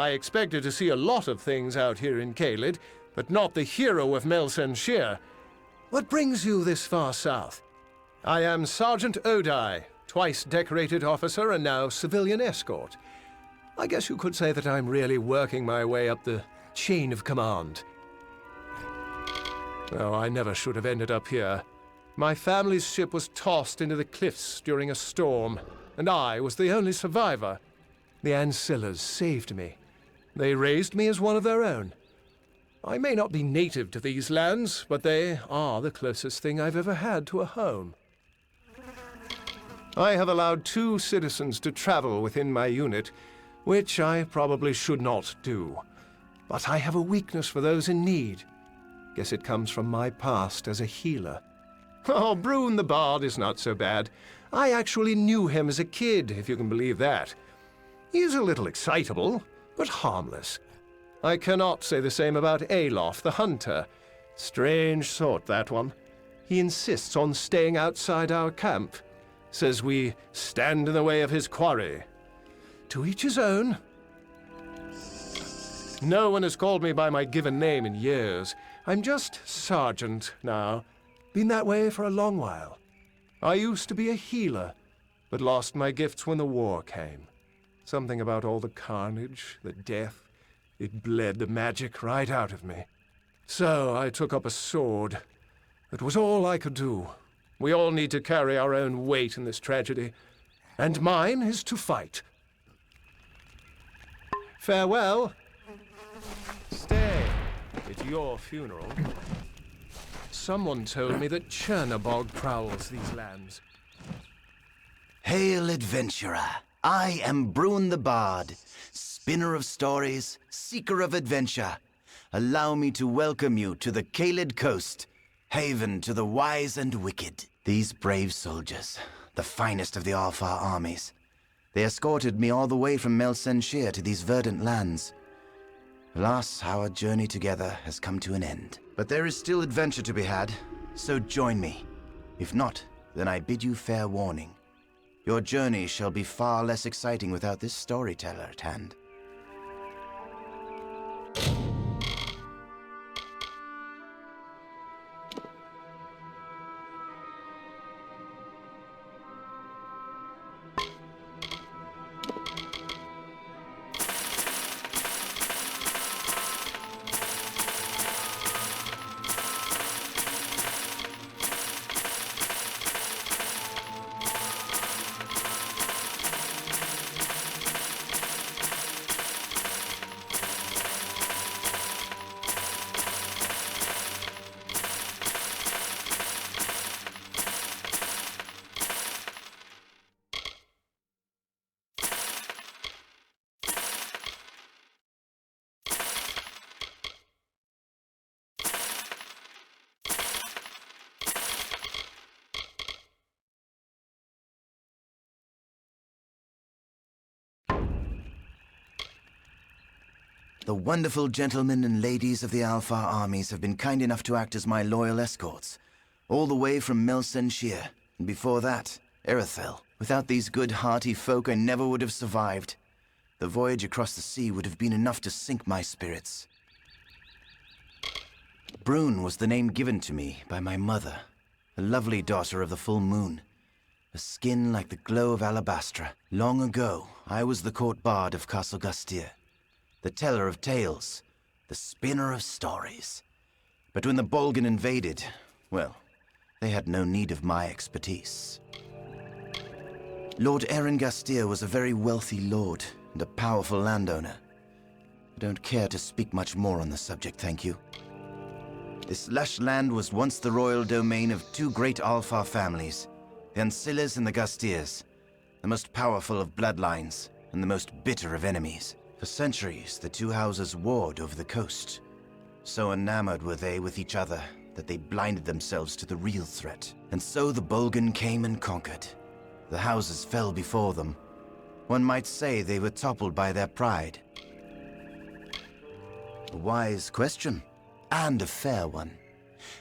I expected to see a lot of things out here in Caelid, but not the hero of Melsenshire. What brings you this far south? I am Sergeant Odai, twice decorated officer and now civilian escort. I guess you could say that I'm really working my way up the chain of command. Oh, I never should have ended up here. My family's ship was tossed into the cliffs during a storm, and I was the only survivor. The Ancillas saved me. They raised me as one of their own. I may not be native to these lands, but they are the closest thing I've ever had to a home. I have allowed 2 citizens to travel within my unit, which I probably should not do. But I have a weakness for those in need. Guess it comes from my past as a healer. Oh, Brune the Bard is not so bad. I actually knew him as a kid, if you can believe that. He's a little excitable, but harmless. I cannot say the same about Alof the Hunter. Strange sort, that one. He insists on staying outside our camp. Says we stand in the way of his quarry. To each his own. No one has called me by my given name in years. I'm just Sergeant now. Been that way for a long while. I used to be a healer, but lost my gifts when the war came. Something about all the carnage, the death, it bled the magic right out of me. So I took up a sword. It was all I could do. We all need to carry our own weight in this tragedy, and mine is to fight. Farewell. Stay. It's your funeral. Someone told me that Chernabog prowls these lands. Hail, adventurer! I am Brune the Bard, spinner of stories, seeker of adventure. Allow me to welcome you to the Caelid coast, haven to the wise and wicked. These brave soldiers, the finest of the Alfar armies. They escorted me all the way from Melsenshire to these verdant lands. Alas, our journey together has come to an end. But there is still adventure to be had, so join me. If not, then I bid you fair warning. Your journey shall be far less exciting without this storyteller at hand. The wonderful gentlemen and ladies of the Alfar armies have been kind enough to act as my loyal escorts, all the way from Melsenshire, and before that, Erethel. Without these good, hearty folk, I never would have survived. The voyage across the sea would have been enough to sink my spirits. Brune was the name given to me by my mother, a lovely daughter of the full moon, a skin like the glow of alabastra. Long ago, I was the court bard of Castle Gastir, the teller of tales, the spinner of stories. But when the Bolgan invaded, well, they had no need of my expertise. Lord Eren Gastir was a very wealthy lord and a powerful landowner. I don't care to speak much more on the subject, thank you. This lush land was once the royal domain of 2 great Alfar families, the Ancillas and the Gastirs, the most powerful of bloodlines and the most bitter of enemies. For centuries, the 2 houses warred over the coast. So enamored were they with each other that they blinded themselves to the real threat. And so the Bolgan came and conquered. The houses fell before them. One might say they were toppled by their pride. A wise question, and a fair one.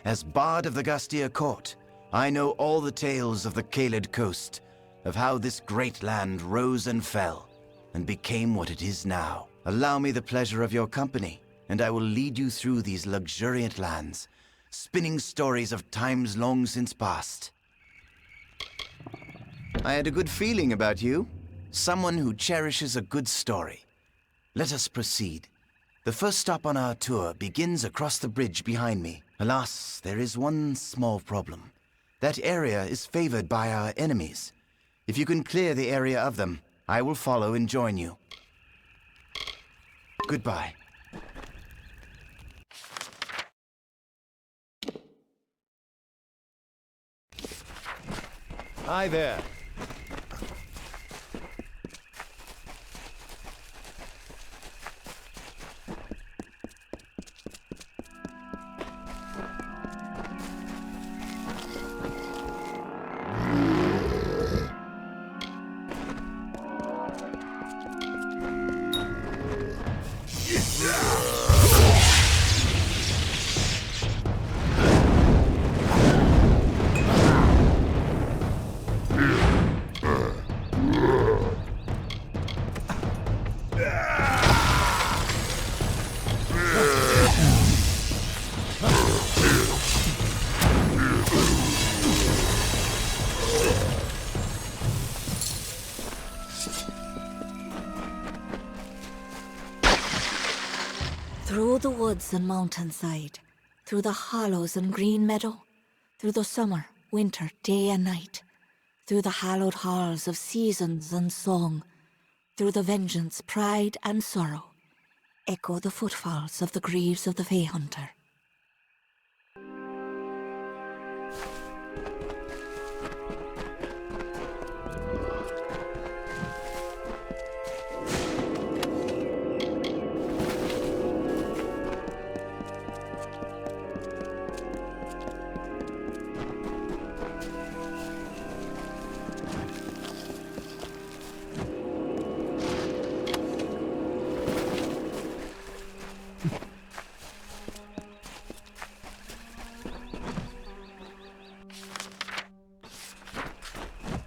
As Bard of the Gastir court, I know all the tales of the Caelid coast, of how this great land rose and fell, and became what it is now. Allow me the pleasure of your company, and I will lead you through these luxuriant lands, spinning stories of times long since past. I had a good feeling about you. Someone who cherishes a good story. Let us proceed. The first stop on our tour begins across the bridge behind me. Alas, there is one small problem. That area is favored by our enemies. If you can clear the area of them, I will follow and join you. Goodbye. Hi there. Through the woods and mountainside, through the hollows and green meadow, through the summer, winter, day and night, through the hallowed halls of seasons and song, through the vengeance, pride and sorrow, echo the footfalls of the greaves of the Fey Hunter.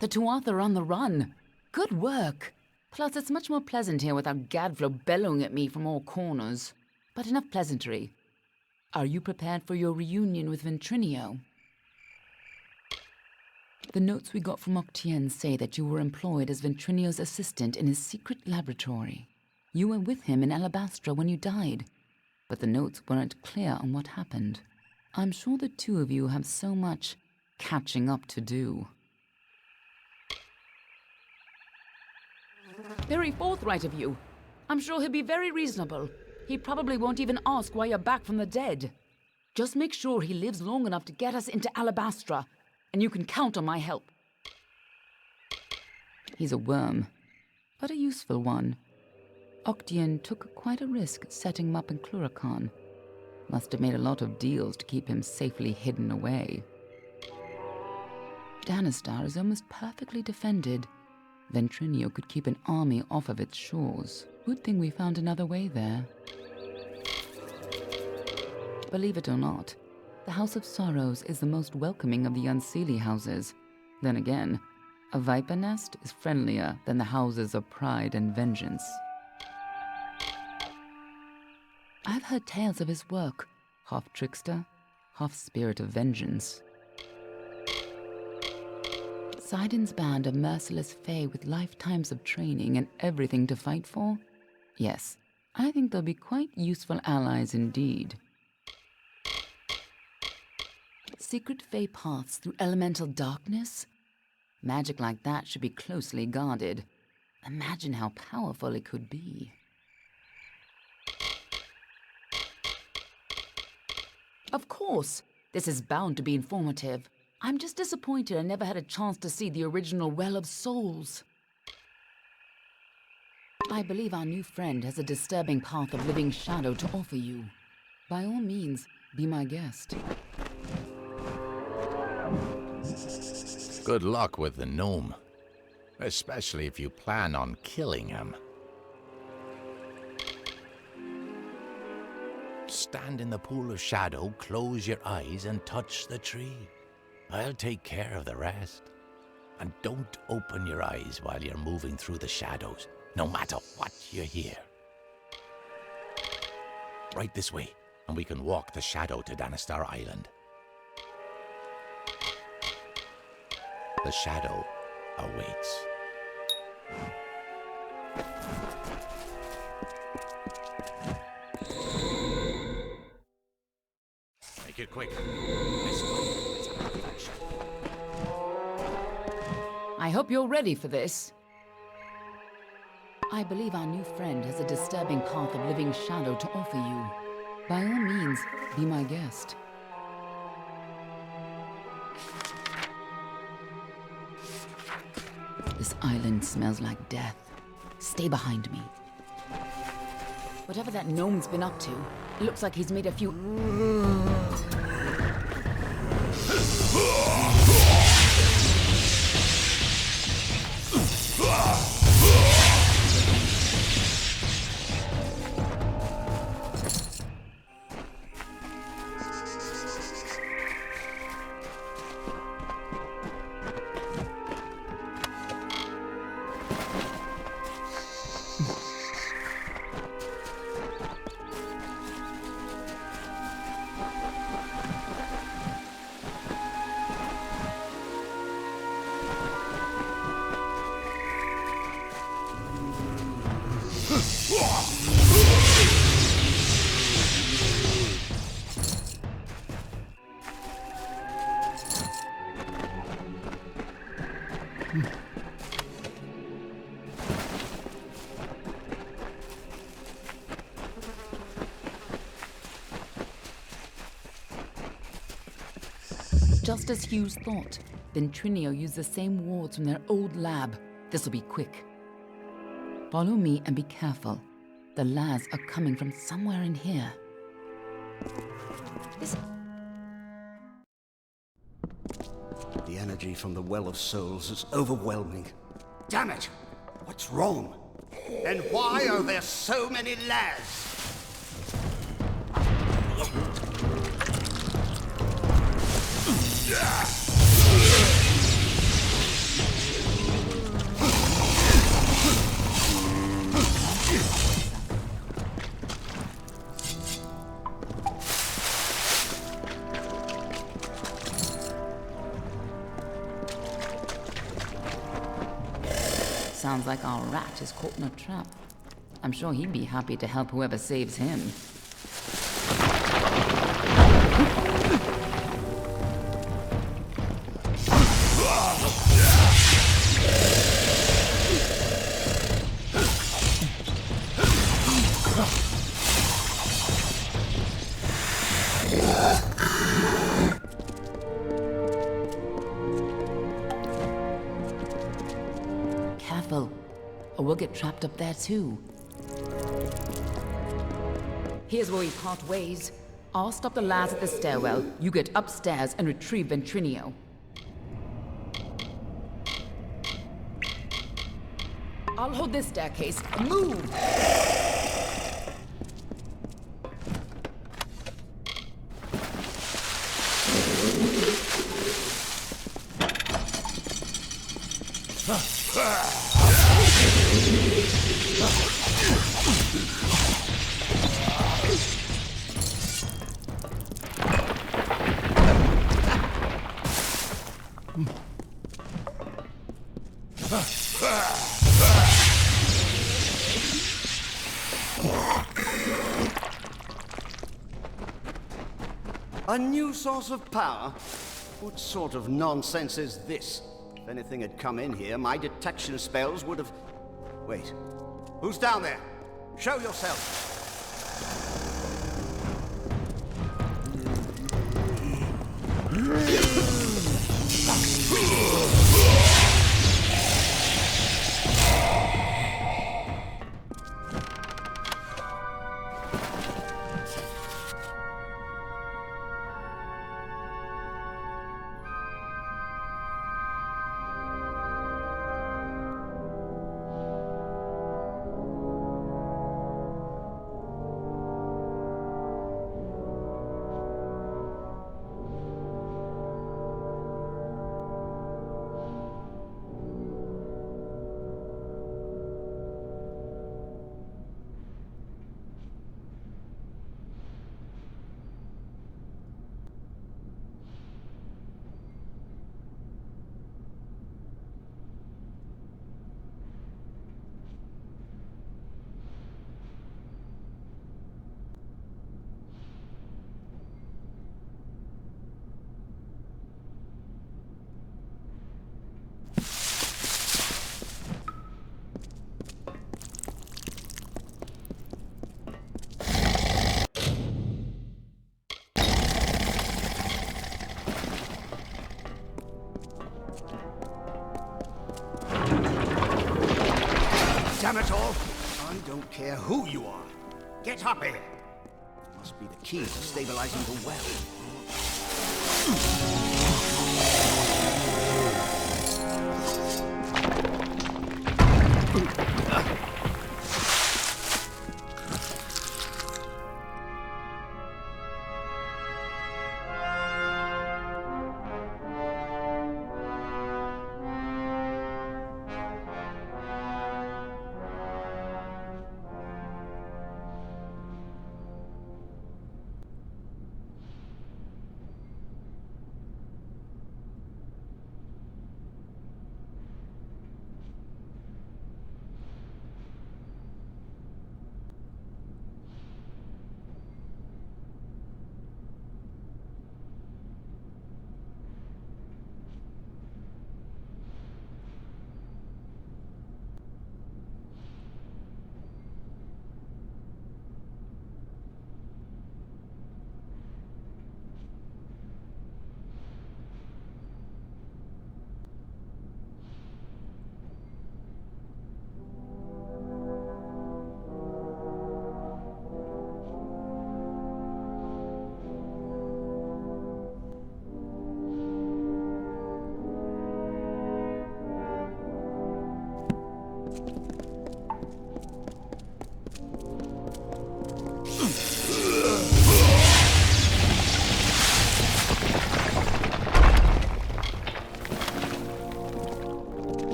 The Tuatha are on the run. Good work. Plus, it's much more pleasant here without Gadflow bellowing at me from all corners. But enough pleasantry. Are you prepared for your reunion with Ventrinio? The notes we got from Octien say that you were employed as Ventrinio's assistant in his secret laboratory. You were with him in Alabastra when you died, but the notes weren't clear on what happened. I'm sure the two of you have so much catching up to do. Very forthright of you. I'm sure he'll be very reasonable. He probably won't even ask why you're back from the dead. Just make sure he lives long enough to get us into Alabastra, and you can count on my help. He's a worm, but a useful one. Octien took quite a risk setting him up in Cluracan. Must have made a lot of deals to keep him safely hidden away. Danistar is almost perfectly defended. Ventrinio could keep an army off of its shores. Good thing we found another way there. Believe it or not, the House of Sorrows is the most welcoming of the Unseelie houses. Then again, a viper nest is friendlier than the houses of pride and vengeance. I've heard tales of his work, half trickster, half spirit of vengeance. Sidon's band of merciless Fae with lifetimes of training and everything to fight for? Yes, I think they'll be quite useful allies indeed. Secret Fae paths through elemental darkness? Magic like that should be closely guarded. Imagine how powerful it could be. Of course, this is bound to be informative. I'm just disappointed I never had a chance to see the original Well of Souls. I believe our new friend has a disturbing path of living shadow to offer you. By all means, be my guest. Good luck with the gnome, especially if you plan on killing him. Stand in the pool of shadow, close your eyes, and touch the tree. I'll take care of the rest. And don't open your eyes while you're moving through the shadows, no matter what you hear. Right this way, and we can walk the shadow to Danistar Island. The shadow awaits. Make it quick. This way. It's a perfection. I hope you're ready for this. I believe our new friend has a disturbing path of living shadow to offer you. By all means, be my guest. This island smells like death. Stay behind me. Whatever that gnome's been up to, it looks like he's made a few... Just as Hughes thought, Ventrinio used the same wards from their old lab. This'll be quick. Follow me and be careful. The lads are coming from somewhere in here. The energy from the Well of Souls is overwhelming. Damn it! What's wrong? And why are there so many lads? Sounds like our rat is caught in a trap. I'm sure he'd be happy to help whoever saves him. Careful, or we'll get trapped up there too. Here's where we part ways. I'll stop the lads at the stairwell. You get upstairs and retrieve Ventrinio. I'll hold this staircase. Move! A new source of power? What sort of nonsense is this? If anything had come in here, my detection spells would have... Wait. Who's down there? Show yourself! damn it all! I don't care who you are. Get up here! Must be the key to stabilizing the well.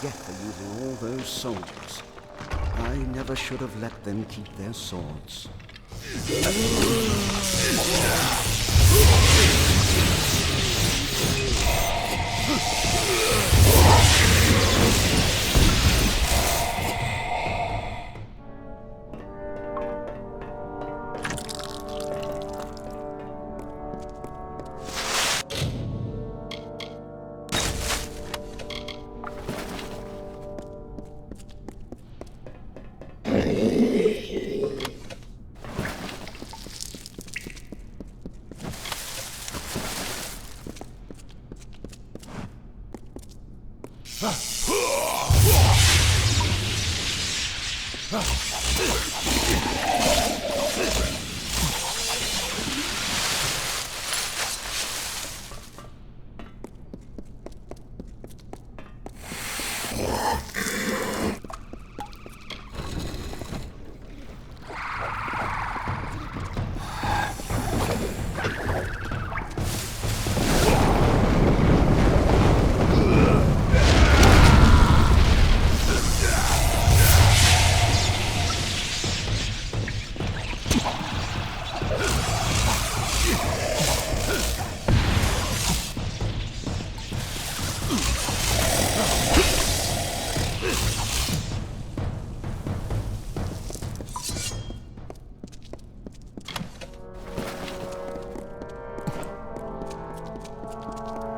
Get for using all those soldiers. I never should have let them keep their swords.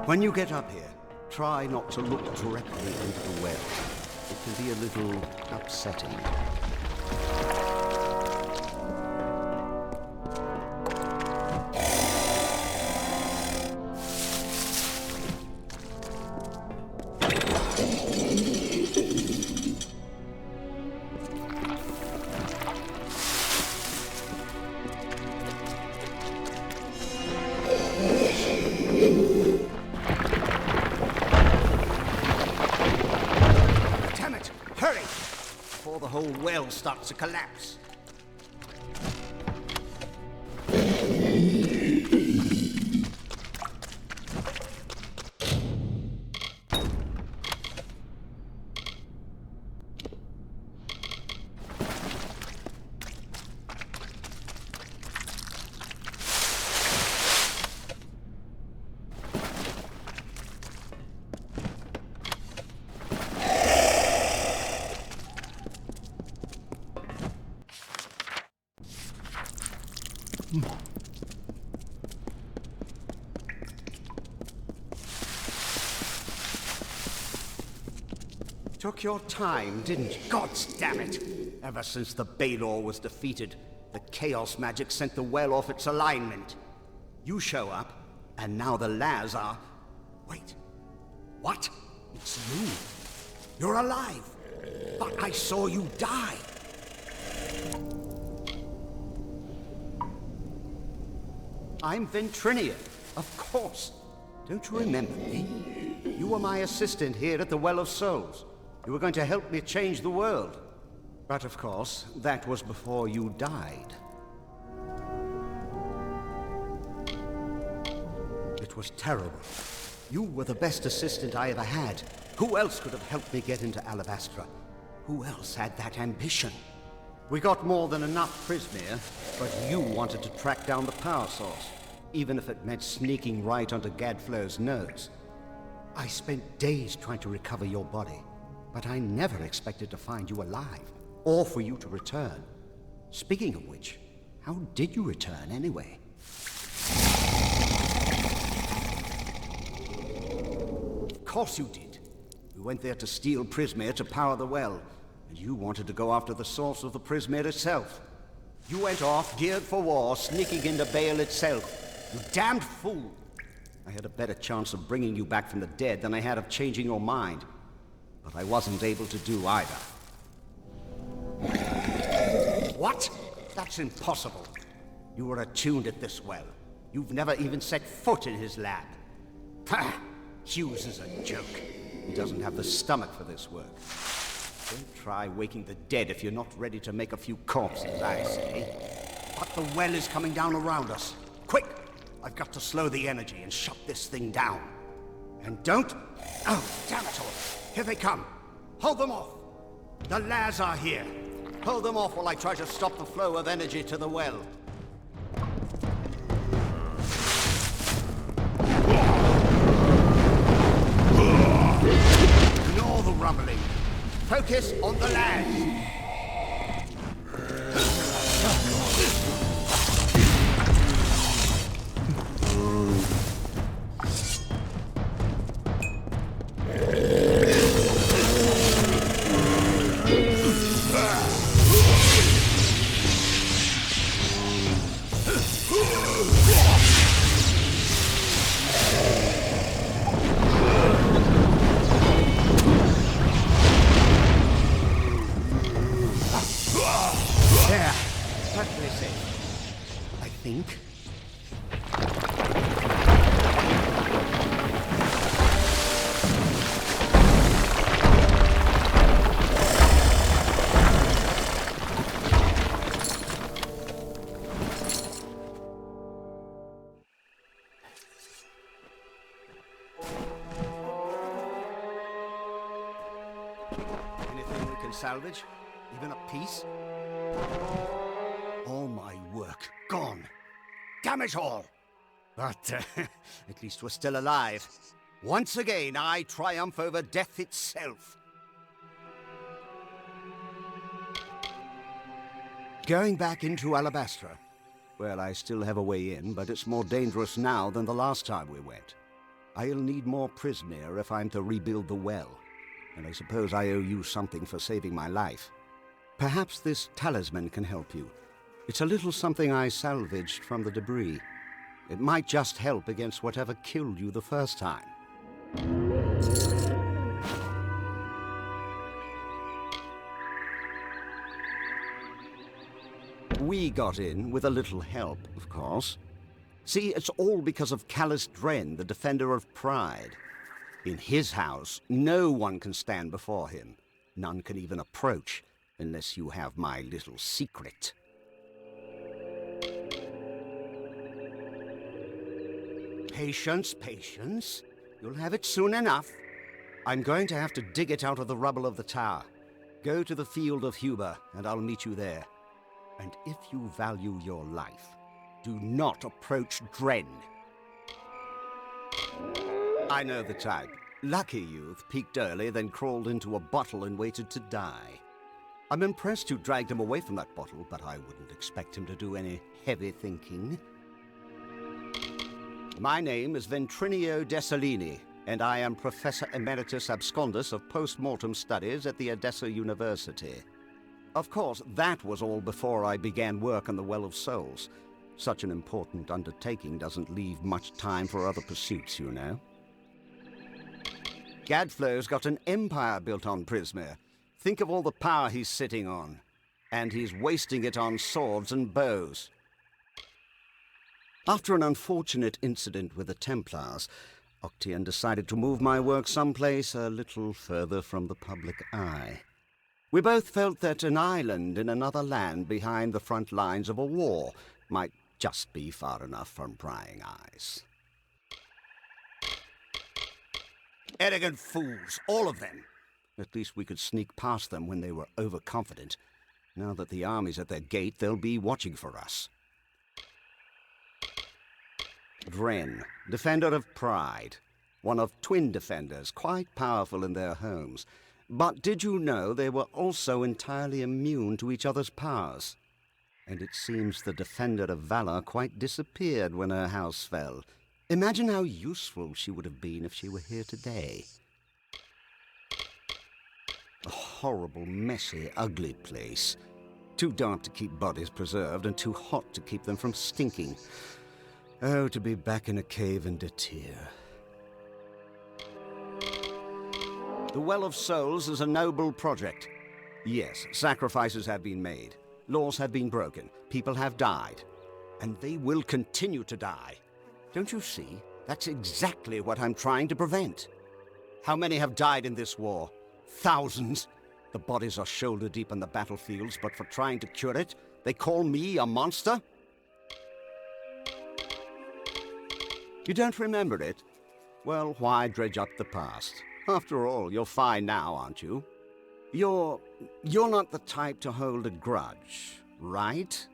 When you get up here, try not to look directly into the well. It can be a little upsetting. Starts to collapse. Took your time, didn't you? God damn it! Ever since the Baelor was defeated, The chaos magic sent the well off its alignment. You show up, and now the Laz are... Wait. What? It's you. You're alive. But I saw you die. I'm Ventrinia, of course. Don't you remember me? You were my assistant here at the Well of Souls. You were going to help me change the world. But of course, that was before you died. It was terrible. You were the best assistant I ever had. Who else could have helped me get into Alabastra? Who else had that ambition? We got more than enough Prismere, but you wanted to track down the power source, even if it meant sneaking right onto Gadflow's nose. I spent days trying to recover your body, but I never expected to find you alive, or for you to return. Speaking of which, how did you return anyway? Of course you did. You went there to steal Prismere to power the well, and you wanted to go after the source of the Prismere itself. You went off, geared for war, sneaking into Baal itself. You damned fool! I had a better chance of bringing you back from the dead than I had of changing your mind. But I wasn't able to do either. What? That's impossible. You were attuned at this well. You've never even set foot in his lab. Pah! Hughes is a joke. He doesn't have the stomach for this work. Don't try waking the dead if you're not ready to make a few corpses, I say. But the well is coming down around us. Quick! I've got to slow the energy and shut this thing down. And don't... Oh, damn it all! Here they come! Hold them off! The Laz are here! Hold them off while I try to stop the flow of energy to the well. Ignore the rumbling. Focus on the Laz. Anything we can salvage? Even a piece? All my work gone. Damn it all! But at least we're still alive. Once again, I triumph over death itself. Going back into Alabastra. Well, I still have a way in, but it's more dangerous now than the last time we went. I'll need more Prismere if I'm to rebuild the well. And I suppose I owe you something for saving my life. Perhaps this talisman can help you. It's a little something I salvaged from the debris. It might just help against whatever killed you the first time. We got in with a little help, of course. See, it's all because of Callus Dren, the defender of pride. In his house, no one can stand before him. None can even approach, unless you have my little secret. Patience, patience. You'll have it soon enough. I'm going to have to dig it out of the rubble of the tower. Go to the field of Huber, and I'll meet you there. And if you value your life, do not approach Dren. I know the type. Lucky youth, peaked early, then crawled into a bottle and waited to die. I'm impressed you dragged him away from that bottle, but I wouldn't expect him to do any heavy thinking. My name is Ventrinio Dessalini, and I am Professor Emeritus Abscondus of Post-Mortem Studies at the Edessa University. Of course, that was all before I began work on the Well of Souls. Such an important undertaking doesn't leave much time for other pursuits, you know. Gadflow's got an empire built on Prisma. Think of all the power he's sitting on. And he's wasting it on swords and bows. After an unfortunate incident with the Templars, Octian decided to move my work someplace a little further from the public eye. We both felt that an island in another land behind the front lines of a war might just be far enough from prying eyes. Arrogant fools, all of them. At least we could sneak past them when they were overconfident. Now that the army's at their gate, they'll be watching for us. Dren, Defender of Pride. One of twin defenders, quite powerful in their homes. But did you know they were also entirely immune to each other's powers? And it seems the Defender of Valor quite disappeared when her house fell. Imagine how useful she would have been if she were here today. A horrible, messy, ugly place. Too dark to keep bodies preserved and too hot to keep them from stinking. Oh, to be back in a cave in Datir. The Well of Souls is a noble project. Yes, sacrifices have been made. Laws have been broken. People have died. And they will continue to die. Don't you see? That's exactly what I'm trying to prevent. How many have died in this war? Thousands. The bodies are shoulder deep in the battlefields, but for trying to cure it, they call me a monster? You don't remember it? Well, why dredge up the past? After all, you're fine now, aren't you? You're not the type to hold a grudge, right?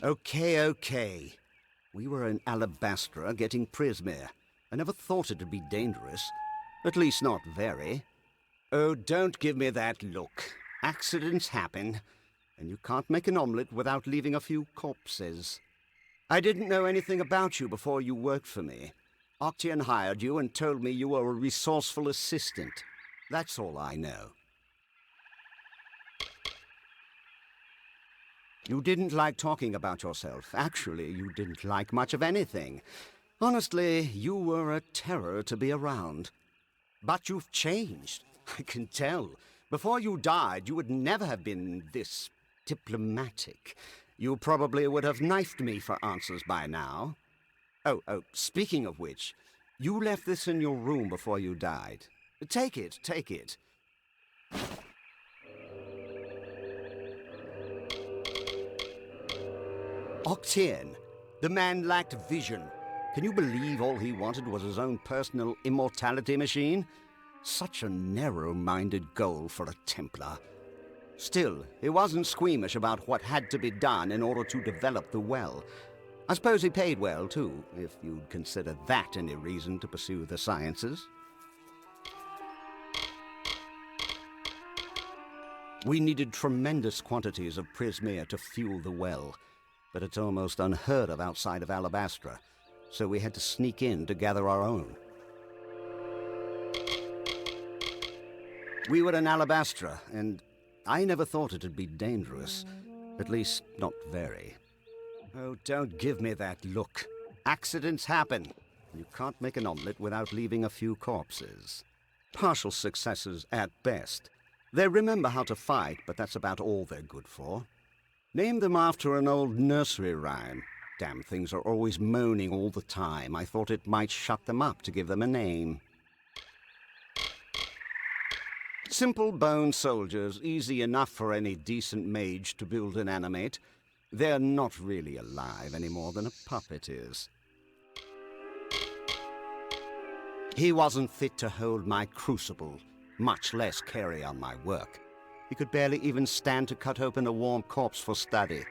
Okay. We were in Alabastra getting Prismere. I never thought it'd be dangerous. At least not very. Oh, don't give me that look. Accidents happen, and you can't make an omelette without leaving a few corpses. I didn't know anything about you before you worked for me. Octian hired you and told me you were a resourceful assistant. That's all I know. You didn't like talking about yourself. Actually, you didn't like much of anything. Honestly, you were a terror to be around. But you've changed. I can tell. Before you died, you would never have been this diplomatic. You probably would have knifed me for answers by now. Oh, speaking of which, you left this in your room before you died. Take it. Octian, the man lacked vision. Can you believe all he wanted was his own personal immortality machine? Such a narrow-minded goal for a Templar. Still, he wasn't squeamish about what had to be done in order to develop the well. I suppose he paid well, too, if you'd consider that any reason to pursue the sciences. We needed tremendous quantities of Prismere to fuel the well, but it's almost unheard of outside of Alabastra, so we had to sneak in to gather our own. We were in Alabastra, and I never thought it'd be dangerous. At least, not very. Oh, don't give me that look. Accidents happen. You can't make an omelette without leaving a few corpses. Partial successes at best. They remember how to fight, but that's about all they're good for. Name them after an old nursery rhyme. Damn things are always moaning all the time. I thought it might shut them up to give them a name. Simple bone soldiers, easy enough for any decent mage to build and animate. They're not really alive any more than a puppet is. He wasn't fit to hold my crucible, much less carry on my work. He could barely even stand to cut open a warm corpse for study.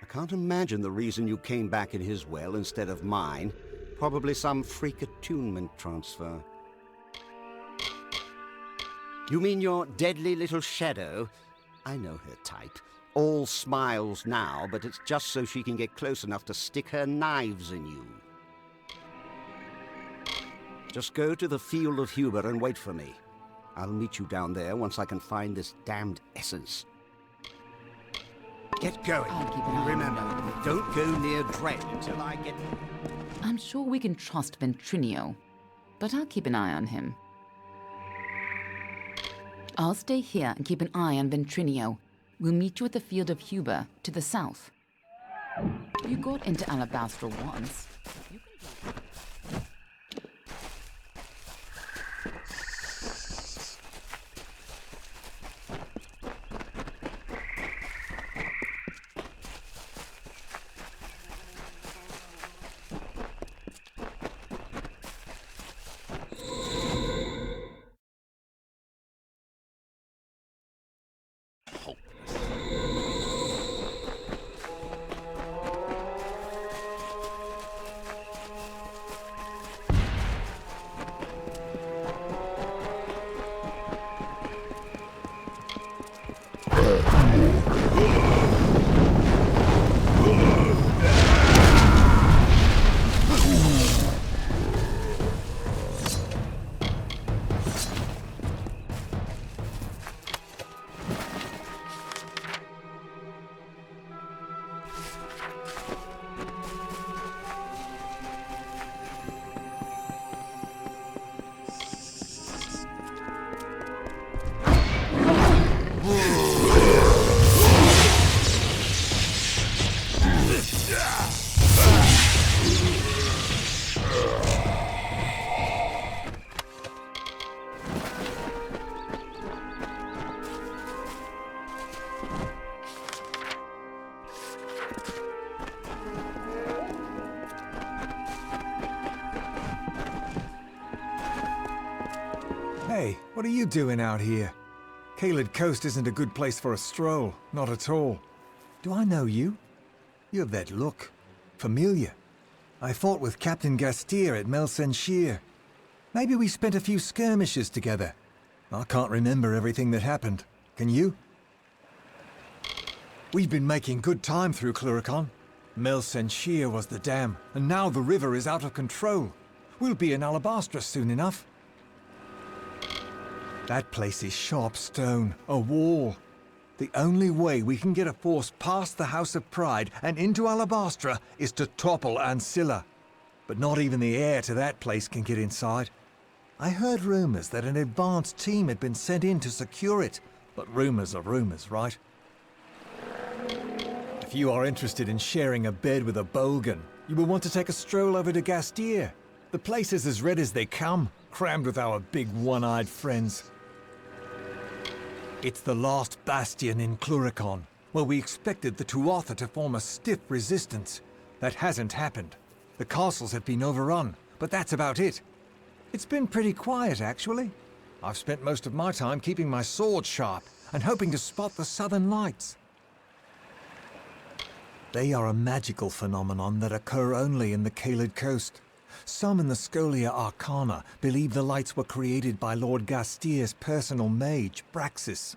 I can't imagine the reason you came back in his well instead of mine. Probably some freak attunement transfer. You mean your deadly little shadow? I know her type. All smiles now, but it's just so she can get close enough to stick her knives in you. Just go to the Field of Huber and wait for me. I'll meet you down there once I can find this damned essence. Get going. I'll keep an eye on Remember, don't go near Dread until I get... I'm sure we can trust Ventrinio, but I'll keep an eye on him. I'll stay here and keep an eye on Ventrinio. We'll meet you at the Field of Huber, to the south. You got into Alabastra once. Hey, what are you doing out here? Caelid Coast isn't a good place for a stroll, not at all. Do I know you? You have that look. Familiar. I fought with Captain Gastier at Melsenshire. Maybe we spent a few skirmishes together. I can't remember everything that happened. Can you? We've been making good time through Cluricon. Melsenshire was the dam, and now the river is out of control. We'll be in Alabastra soon enough. That place is sharp stone, a wall. The only way we can get a force past the House of Pride and into Alabastra is to topple Ancilla. But not even the heir to that place can get inside. I heard rumors that an advanced team had been sent in to secure it, but rumors are rumors, right? If you are interested in sharing a bed with a Bolgan, you will want to take a stroll over to Gastier. The place is as red as they come, crammed with our big one-eyed friends. It's the last bastion in Cluricon, where we expected the Tuatha to form a stiff resistance. That hasn't happened. The castles have been overrun, but that's about it. It's been pretty quiet, actually. I've spent most of my time keeping my sword sharp and hoping to spot the southern lights. They are a magical phenomenon that occur only in the Caelid Coast. Some in the Scholia Arcana believe the lights were created by Lord Gastier's personal mage, Braxis.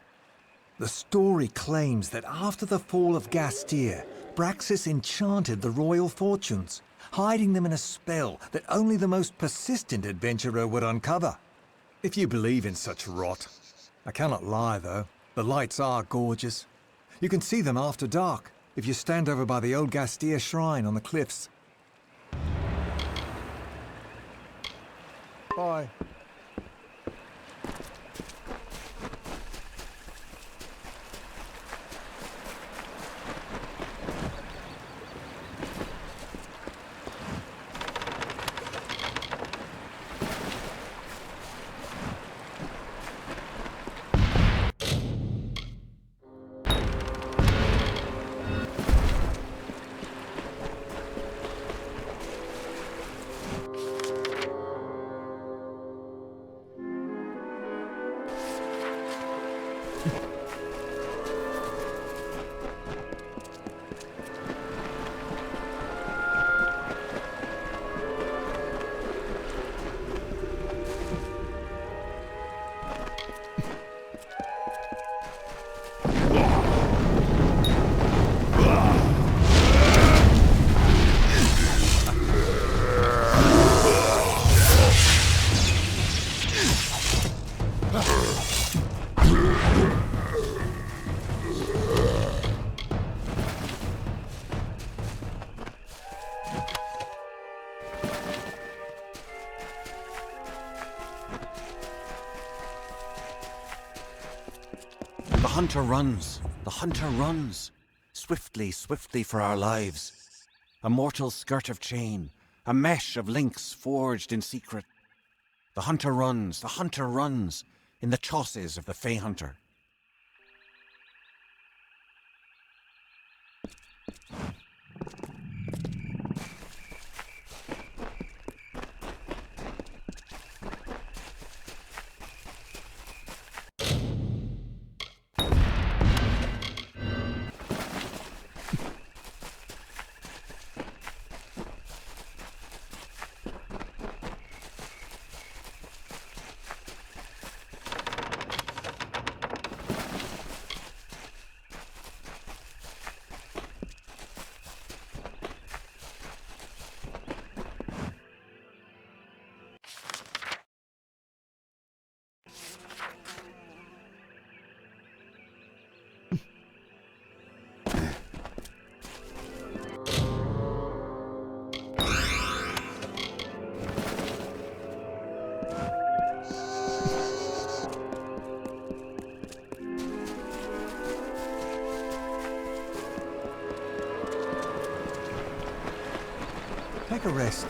The story claims that after the fall of Gastier, Braxis enchanted the royal fortunes, hiding them in a spell that only the most persistent adventurer would uncover. If you believe in such rot. I cannot lie, though. The lights are gorgeous. You can see them after dark, if you stand over by the old Gastier shrine on the cliffs. Bye. hunter runs. The hunter runs. Swiftly, swiftly for our lives. A mortal skirt of chain. A mesh of links forged in secret. The hunter runs. The hunter runs. In the chausses of the Fey Hunter. Take a rest.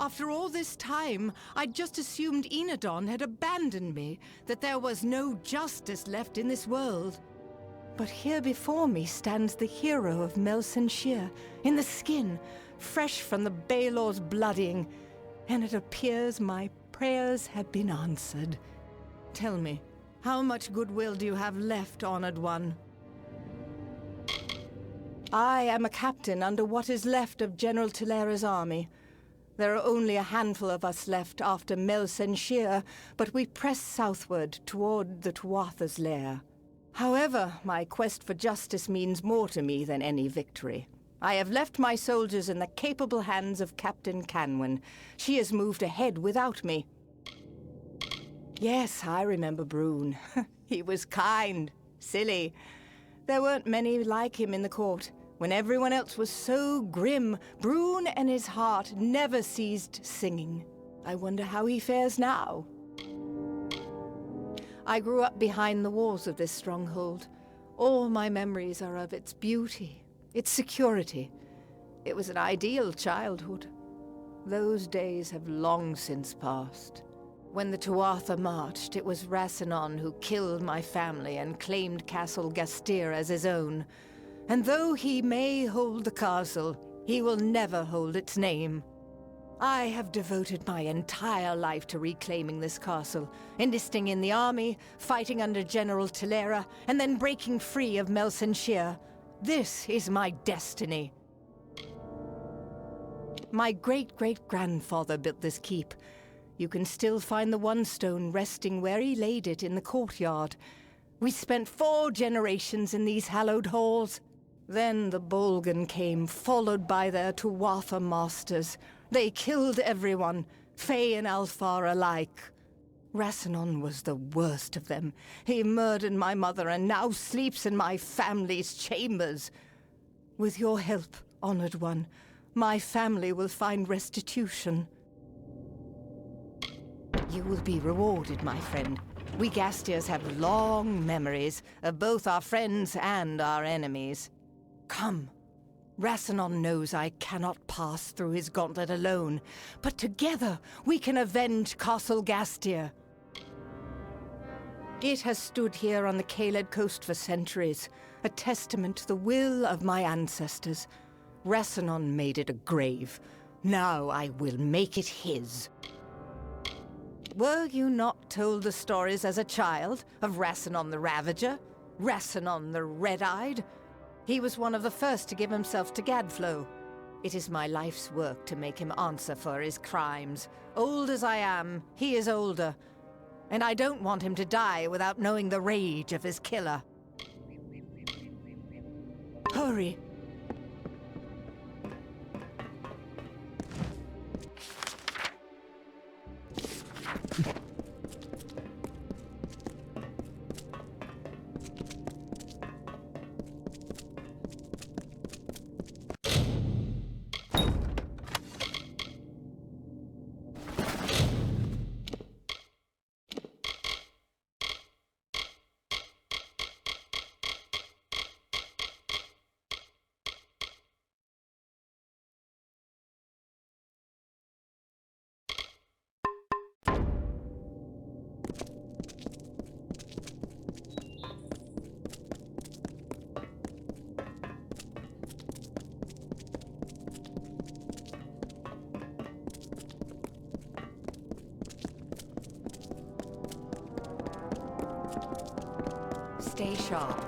After all this time, I'd just assumed Enodon had abandoned me, that there was no justice left in this world. But here before me stands the hero of Melsenshire, in the skin, fresh from the Baelor's bloodying, and it appears my prayers have been answered. Tell me, how much goodwill do you have left, honored one? I am a captain under what is left of General Talera's army. There are only a handful of us left after Melsenshire, but we press southward toward the Tuatha's lair. However, my quest for justice means more to me than any victory. I have left my soldiers in the capable hands of Captain Canwyn. She has moved ahead without me. Yes, I remember Brune. He was kind, silly. There weren't many like him in the court. When everyone else was so grim, Brune and his heart never ceased singing. I wonder how he fares now. I grew up behind the walls of this stronghold. All my memories are of its beauty, its security. It was an ideal childhood. Those days have long since passed. When the Tuatha marched, it was Rassinon who killed my family and claimed Castle Gastir as his own. And though he may hold the castle, he will never hold its name. I have devoted my entire life to reclaiming this castle, enlisting in the army, fighting under General Tilera, and then breaking free of Melsenshire. This is my destiny. My great-great-grandfather built this keep. You can still find the one stone resting where he laid it in the courtyard. We spent 4 generations in these hallowed halls. Then the Bolgan came, followed by their Tuatha masters. They killed everyone, Fae and Alfar alike. Rasanon was the worst of them. He murdered my mother and now sleeps in my family's chambers. With your help, Honored One, my family will find restitution. You will be rewarded, my friend. We Gastiers have long memories of both our friends and our enemies. Come. Rasanon knows I cannot pass through his gauntlet alone, but together we can avenge Castle Gastier. It has stood here on the Caelid coast for centuries, a testament to the will of my ancestors. Rasanon made it a grave. Now I will make it his. Were you not told the stories as a child of Rasanon the Ravager? Rasanon the Red-Eyed? He was one of the first to give himself to Gadflow. It is my life's work to make him answer for his crimes. Old as I am, he is older. And I don't want him to die without knowing the rage of his killer. Hurry. Stay sharp.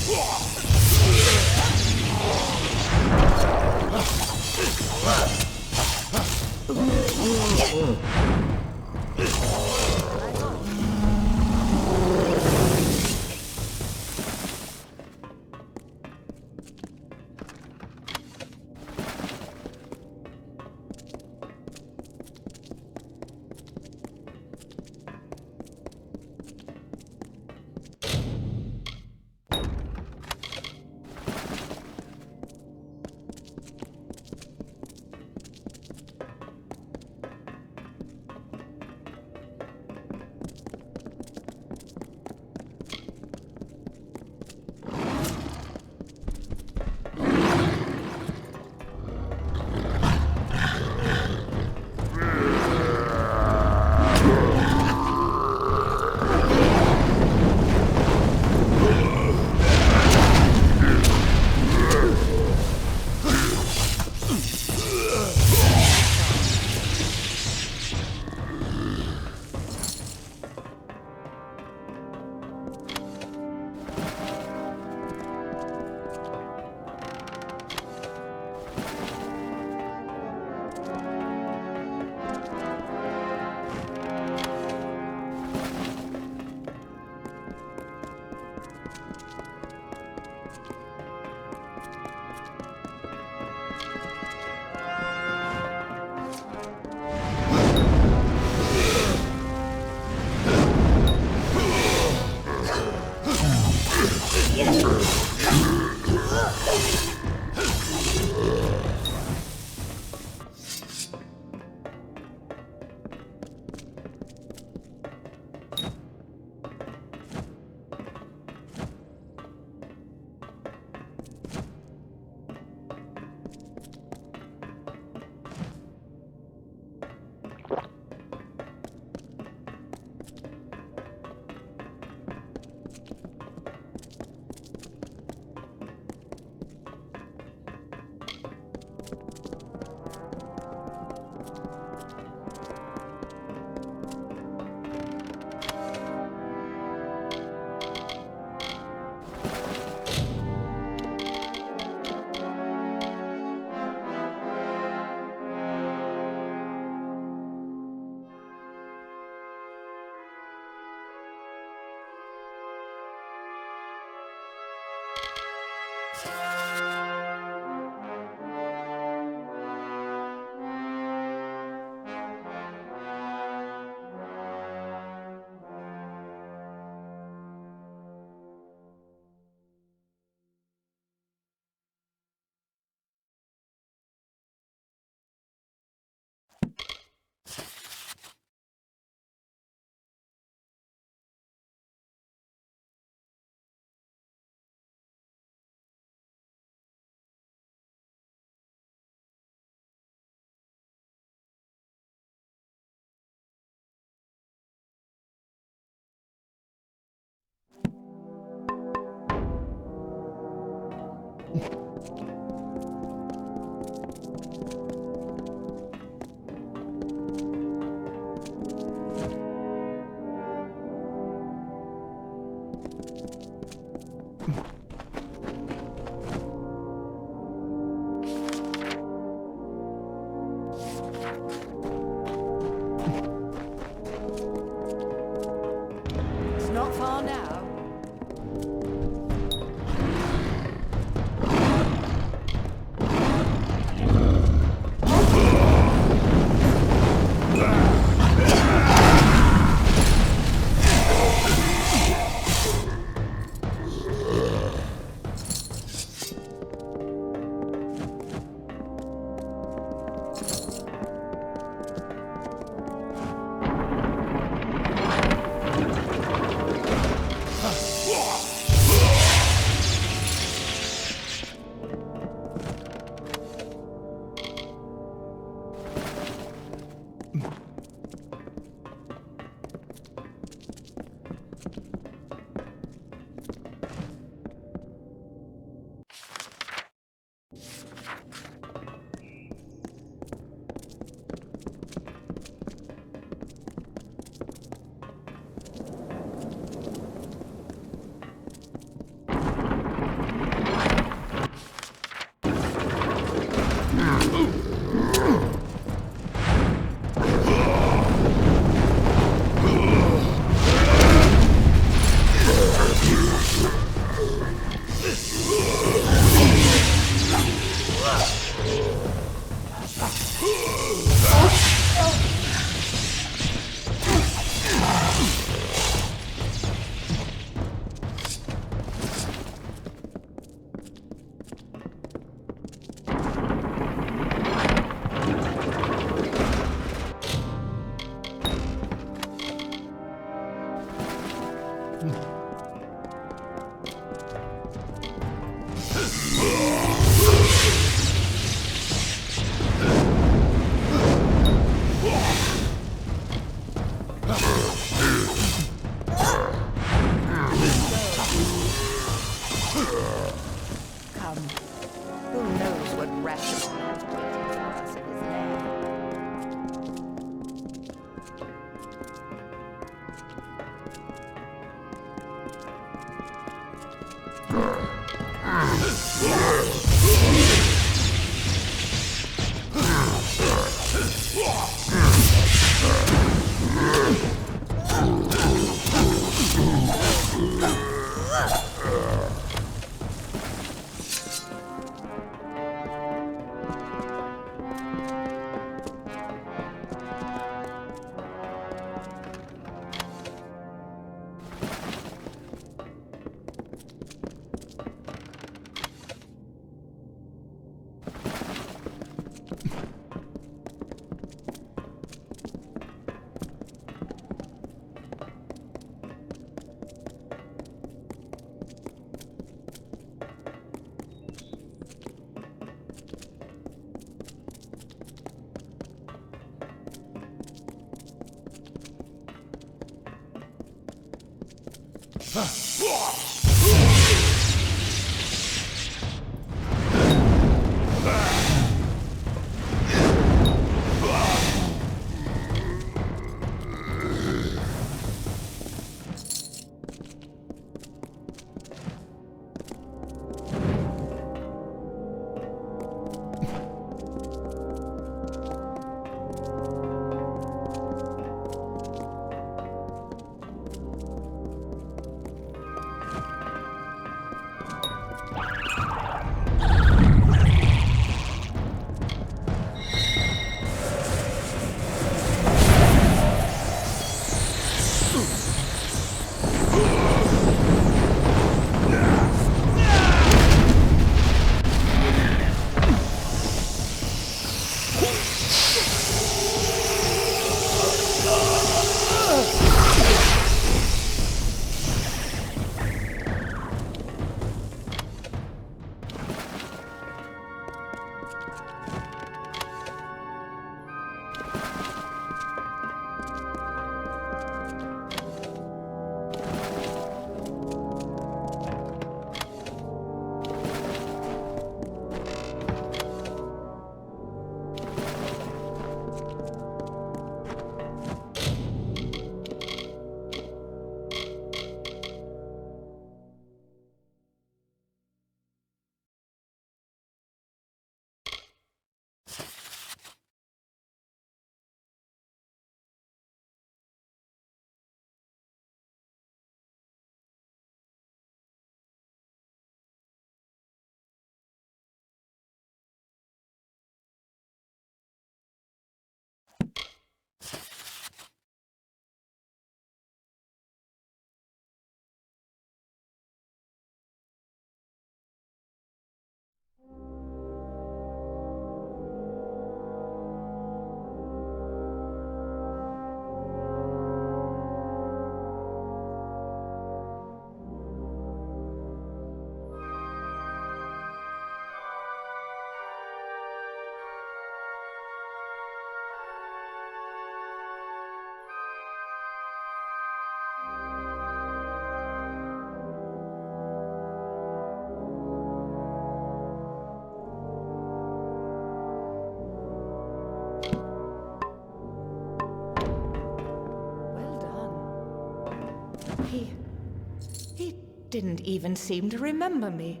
He didn't even seem to remember me.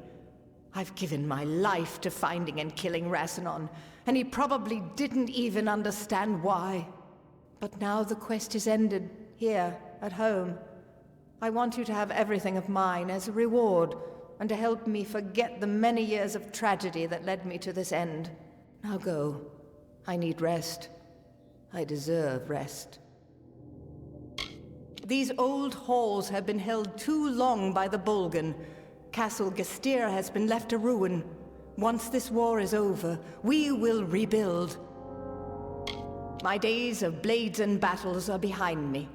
I've given my life to finding and killing Rassilon, and he probably didn't even understand why. But now the quest is ended, here, at home. I want you to have everything of mine as a reward, and to help me forget the many years of tragedy that led me to this end. Now go. I need rest. I deserve rest. These old halls have been held too long by the Bolgan. Castle Gestir has been left a ruin. Once this war is over, we will rebuild. My days of blades and battles are behind me.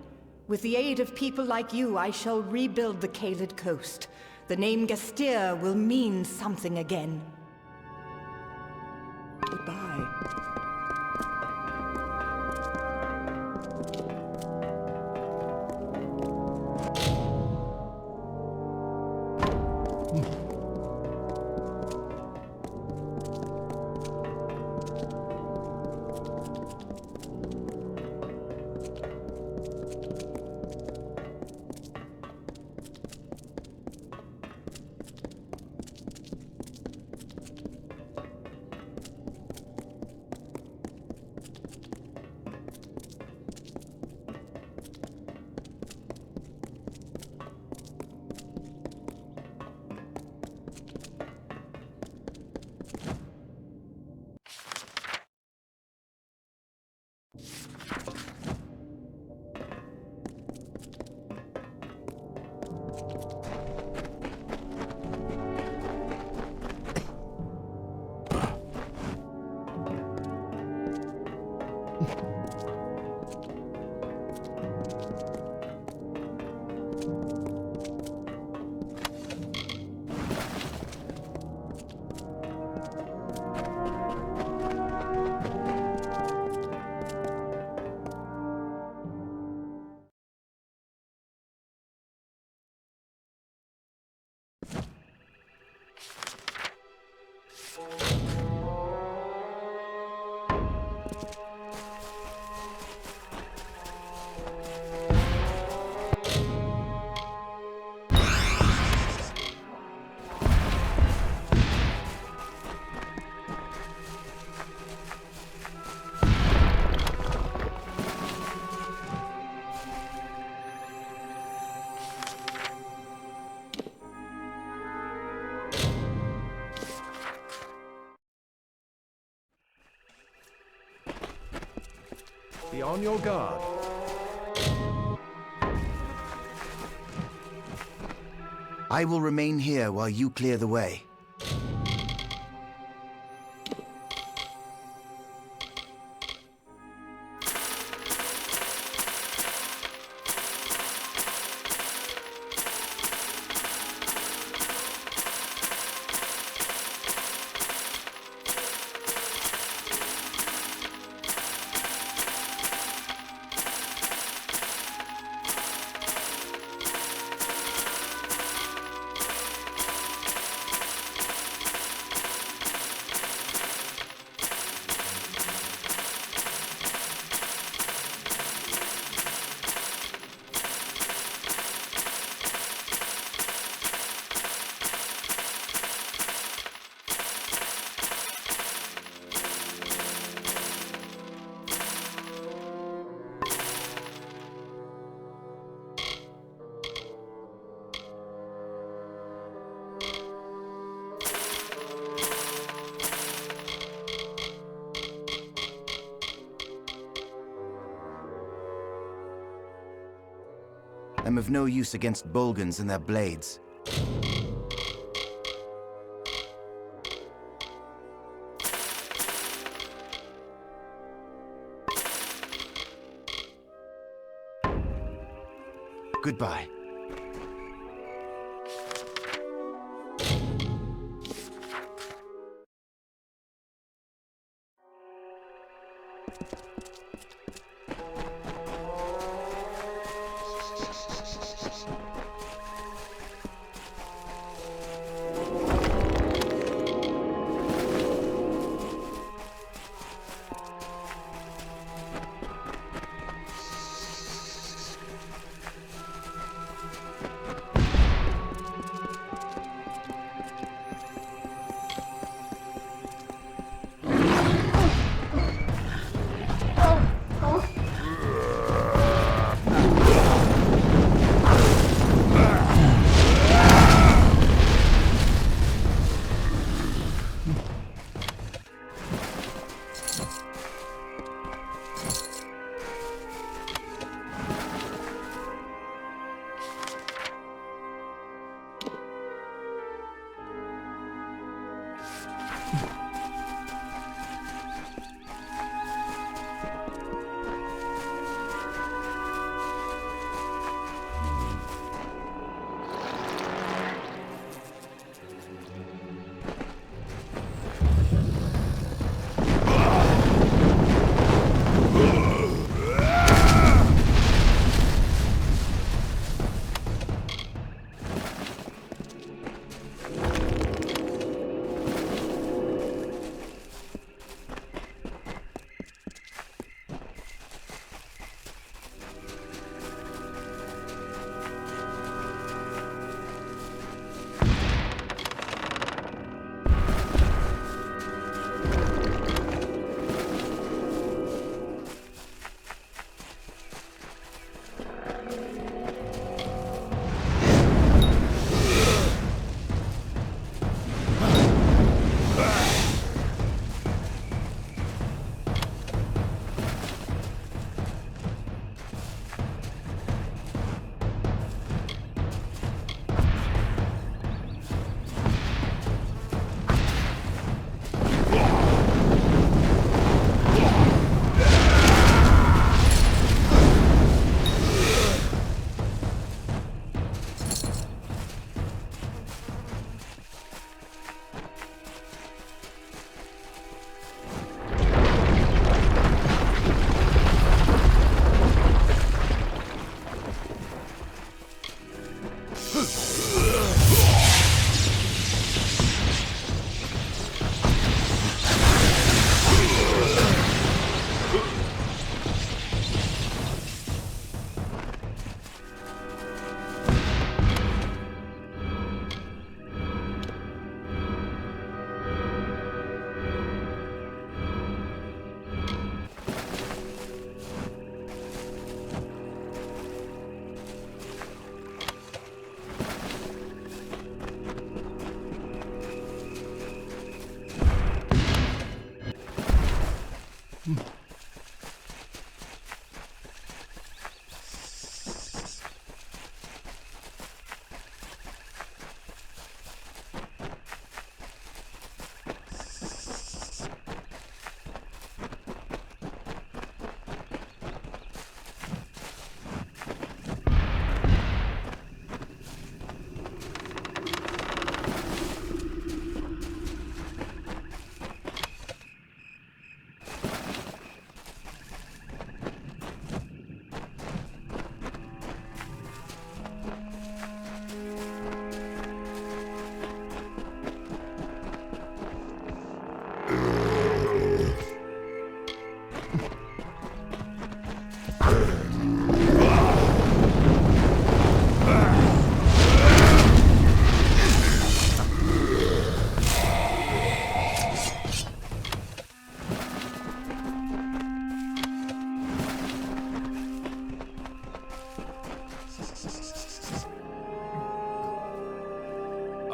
With the aid of people like you, I shall rebuild the Caelid coast. The name Gestir will mean something again. Goodbye. Be on your guard. I will remain here while you clear the way. I'm of no use against Bolgans and their blades. Goodbye.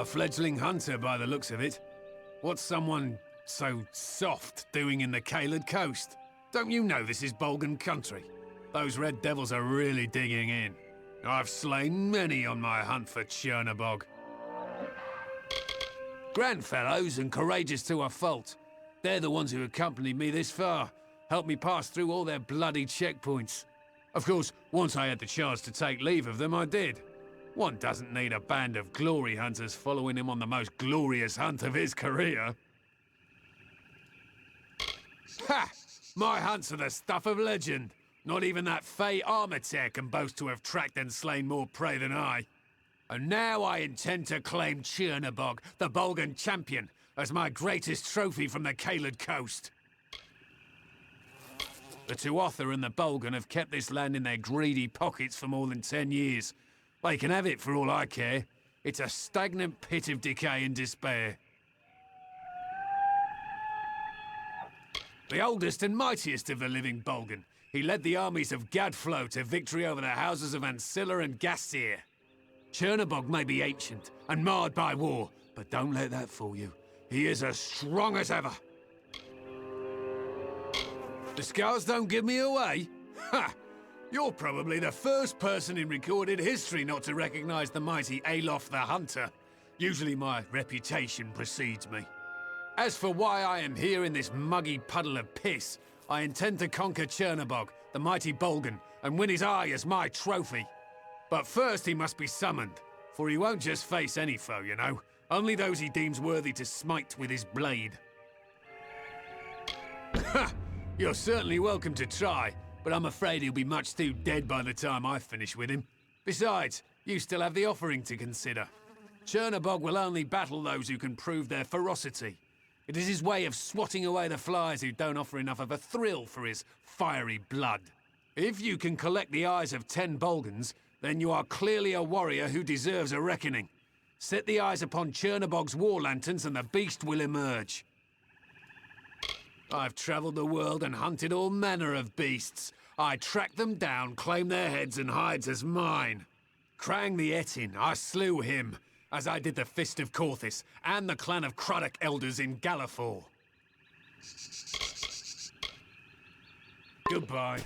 A fledgling hunter by the looks of it. What's someone so soft doing in the Caelid coast? Don't you know this is Bolgan country? Those red devils are really digging in. I've slain many on my hunt for Chernobog. Grand fellows and courageous to a fault. They're the ones who accompanied me this far, helped me pass through all their bloody checkpoints. Of course, once I had the chance to take leave of them, I did. One doesn't need a band of glory hunters following him on the most glorious hunt of his career. Ha! My hunts are the stuff of legend. Not even that Fey armor-tear can boast to have tracked and slain more prey than I. And now I intend to claim Chernobog, the Bolgan champion, as my greatest trophy from the Caelid coast. The Tuatha and the Bolgan have kept this land in their greedy pockets for more than 10 years. They can have it for all I care. It's a stagnant pit of decay and despair. The oldest and mightiest of the living Bolgan, he led the armies of Gadflo to victory over the houses of Ancilla and Gastir. Chernobog may be ancient and marred by war, but don't let that fool you. He is as strong as ever. The scars don't give me away? Ha! You're probably the first person in recorded history not to recognize the mighty Alof the Hunter. Usually my reputation precedes me. As for why I am here in this muggy puddle of piss, I intend to conquer Chernobog, the mighty Bolgan, and win his eye as my trophy. But first he must be summoned, for he won't just face any foe, you know. Only those he deems worthy to smite with his blade. Ha! You're certainly welcome to try, but I'm afraid he'll be much too dead by the time I finish with him. Besides, you still have the offering to consider. Chernobog will only battle those who can prove their ferocity. It is his way of swatting away the flies who don't offer enough of a thrill for his fiery blood. If you can collect the eyes of 10 Bolgans, then you are clearly a warrior who deserves a reckoning. Set the eyes upon Chernobog's war lanterns and the beast will emerge. I've traveled the world and hunted all manner of beasts. I tracked them down, claimed their heads and hides as mine. Krang the Etin, I slew him, as I did the Fist of Corthis and the clan of Craddock elders in Gallifall. Goodbye.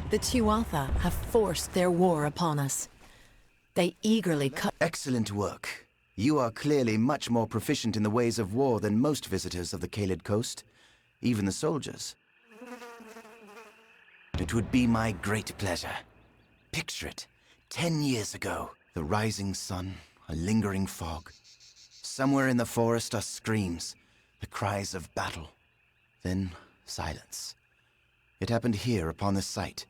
The Tuatha have forced their war upon us. They eagerly cut— Excellent work. You are clearly much more proficient in the ways of war than most visitors of the Caelid coast, even the soldiers. It would be my great pleasure. Picture it, 10 years ago, the rising sun, a lingering fog. Somewhere in the forest are screams, the cries of battle. Then silence. It happened here upon this site.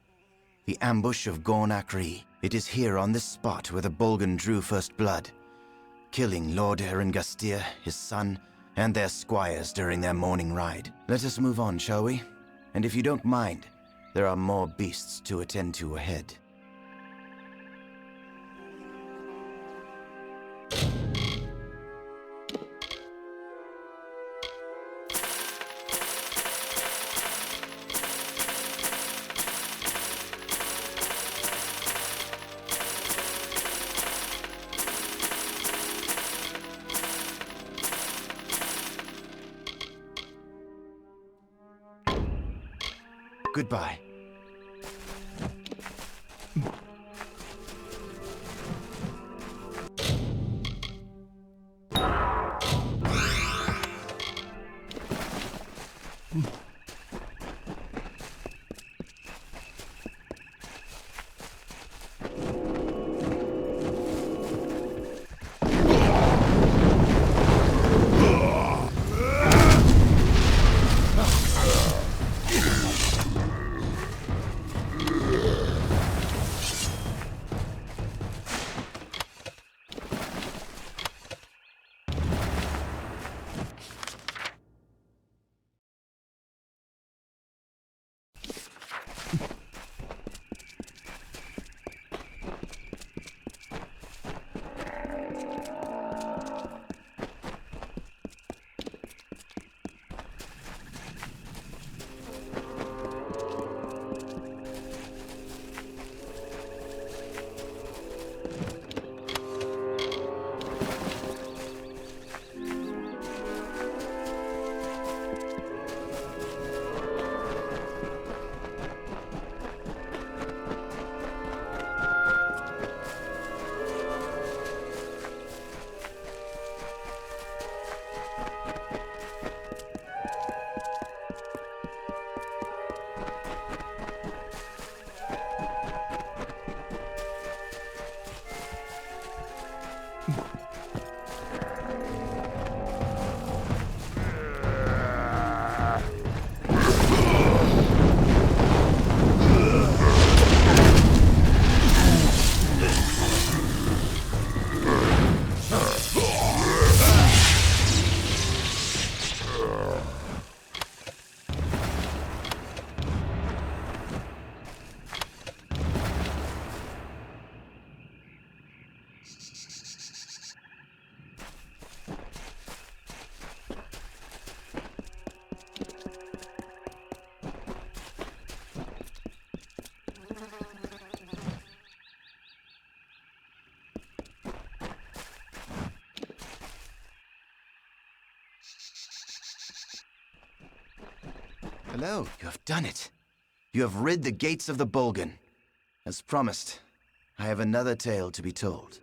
The ambush of Gorn Akri. It is here on this spot where the Bolgan drew first blood, killing Lord Erengastir, his son, and their squires during their morning ride. Let us move on, shall we? And if you don't mind, there are more beasts to attend to ahead. Goodbye. Hello, you have done it. You have rid the gates of the Bolgan. As promised, I have another tale to be told.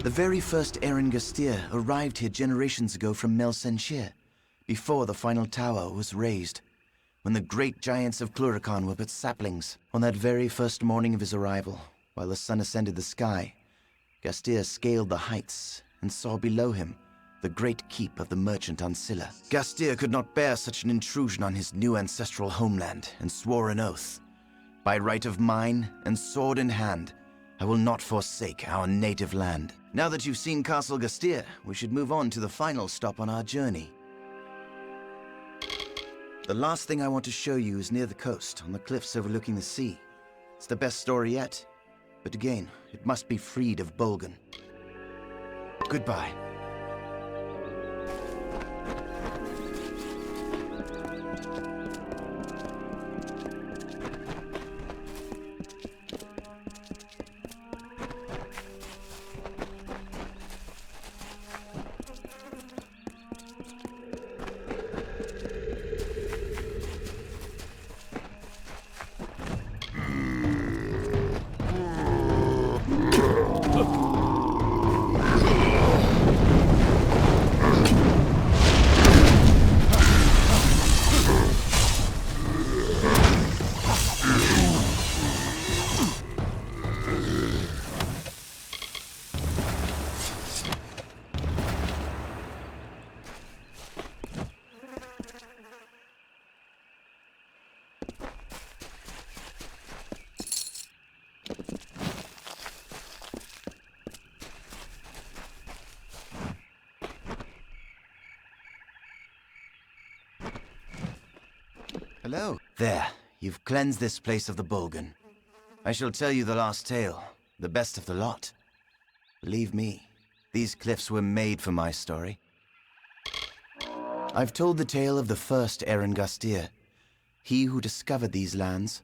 The very first Eren Gastir arrived here generations ago from Mel Senshir, before the final tower was raised, when the great giants of Cluracan were but saplings. On that very first morning of his arrival, while the sun ascended the sky, Gastir scaled the heights and saw below him the great keep of the merchant Ancilla. Gastir could not bear such an intrusion on his new ancestral homeland, and swore an oath. By right of mine, and sword in hand, I will not forsake our native land. Now that you've seen Castle Gastir, we should move on to the final stop on our journey. The last thing I want to show you is near the coast, on the cliffs overlooking the sea. It's the best story yet, but again, it must be freed of Bolgan. Goodbye. Hello. There, you've cleansed this place of the Bolgan. I shall tell you the last tale, the best of the lot. Believe me, these cliffs were made for my story. I've told the tale of the first Eren Gastir, he who discovered these lands.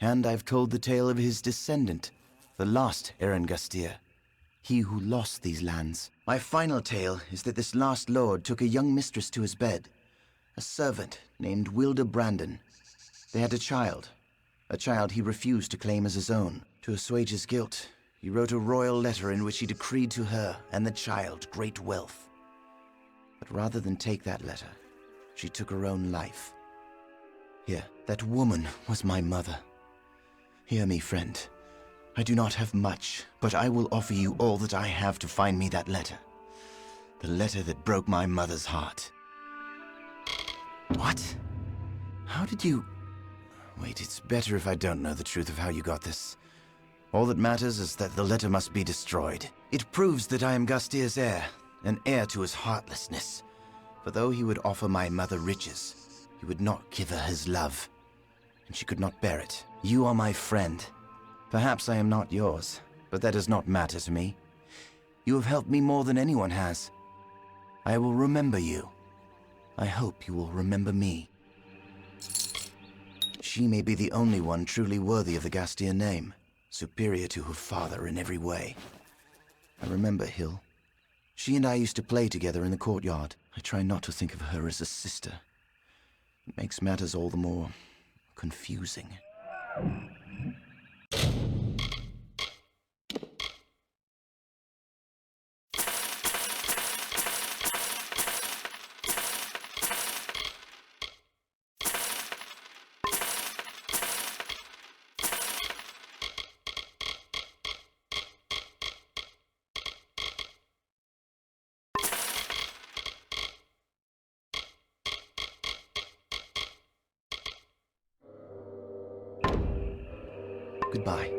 And I've told the tale of his descendant, the last Eren Gastir, he who lost these lands. My final tale is that this last lord took a young mistress to his bed, a servant named Wilda Brandon. They had a child he refused to claim as his own. To assuage his guilt, he wrote a royal letter in which he decreed to her and the child great wealth. But rather than take that letter, she took her own life. Here, that woman was my mother. Hear me, friend. I do not have much, but I will offer you all that I have to find me that letter. The letter that broke my mother's heart. What? How did you... Wait, it's better if I don't know the truth of how you got this. All that matters is that the letter must be destroyed. It proves that I am Gastier's heir, an heir to his heartlessness. For though he would offer my mother riches, he would not give her his love. And she could not bear it. You are my friend. Perhaps I am not yours, but that does not matter to me. You have helped me more than anyone has. I will remember you. I hope you will remember me. She may be the only one truly worthy of the Gastier name, superior to her father in every way. I remember Hill. She and I used to play together in the courtyard. I try not to think of her as a sister. It makes matters all the more confusing. Goodbye.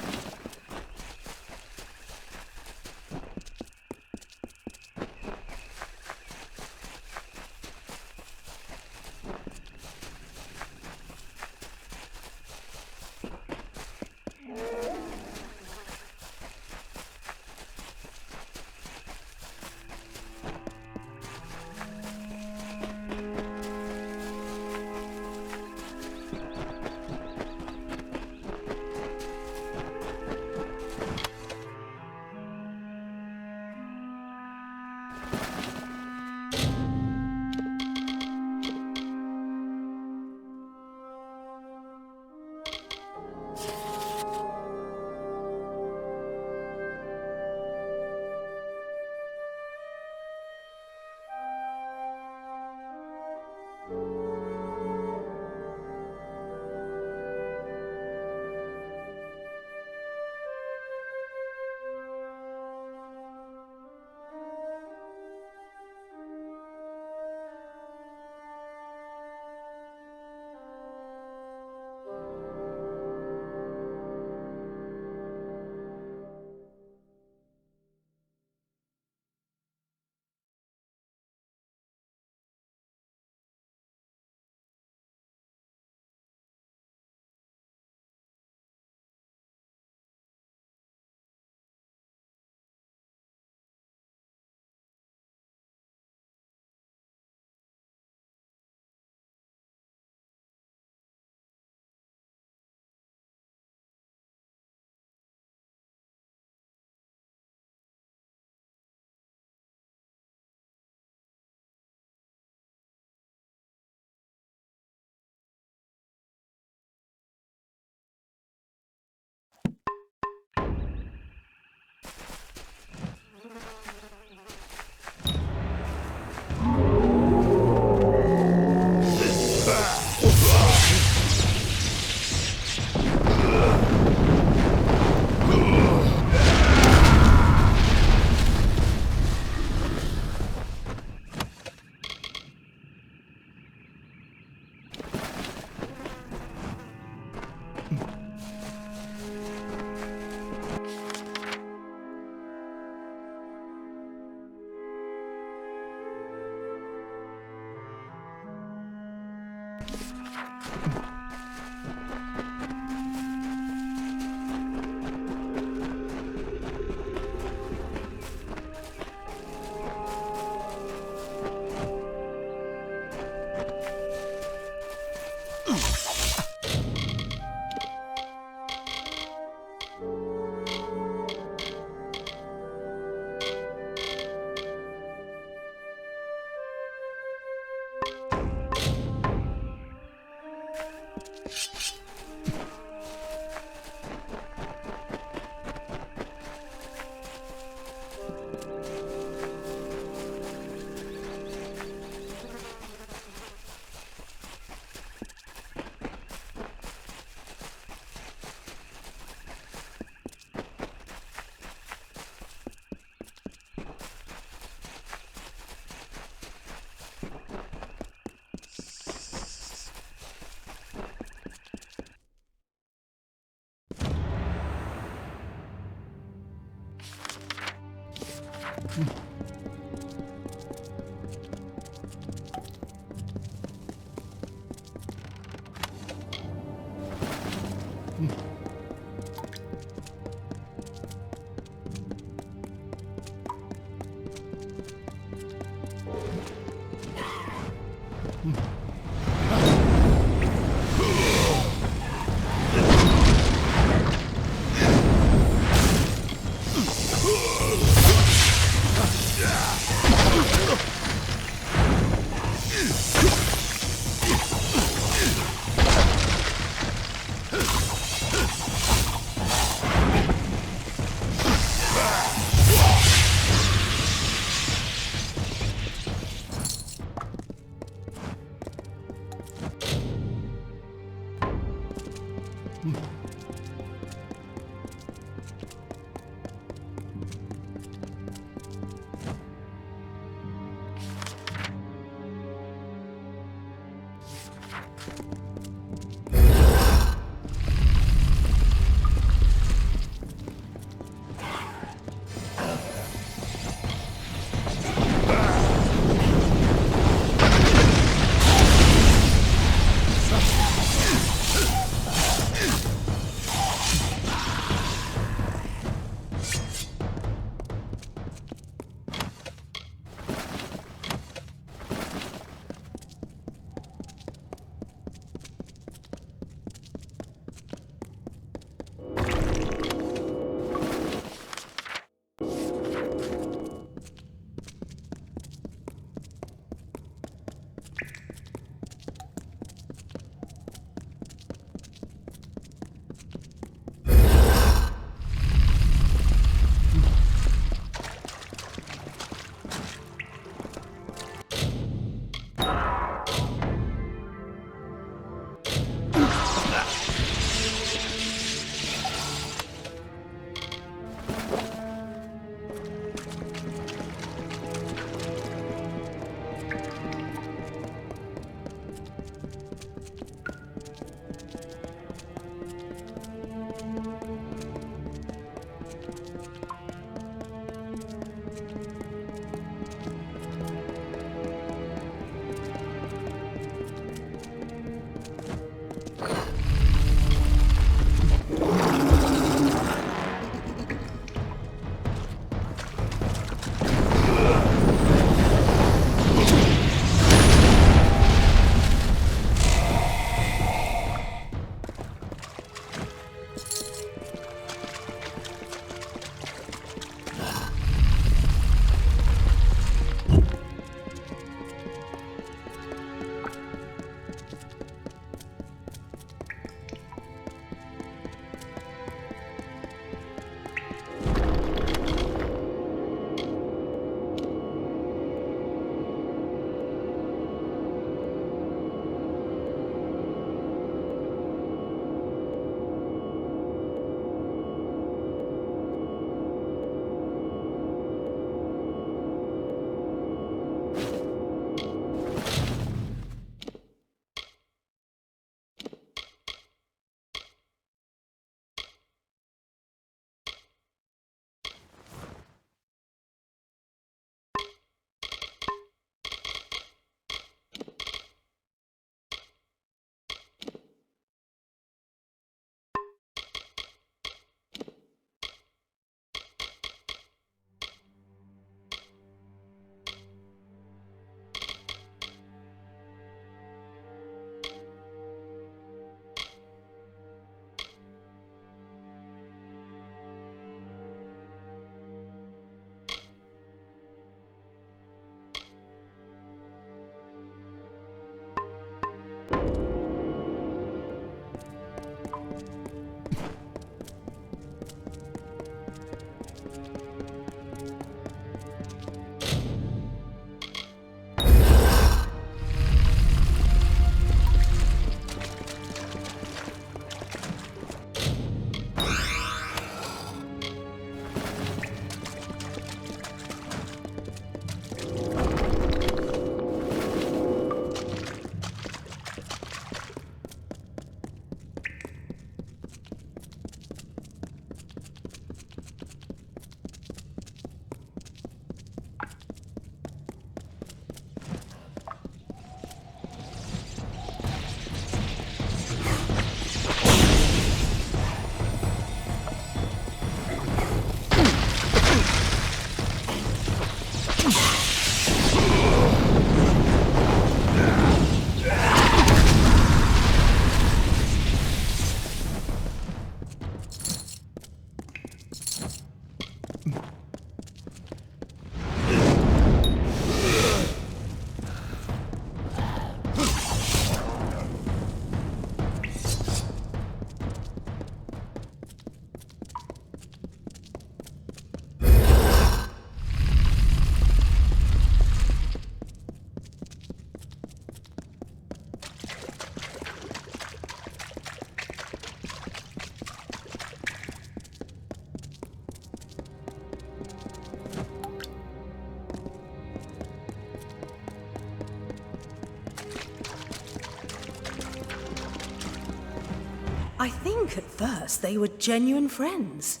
I think at first they were genuine friends.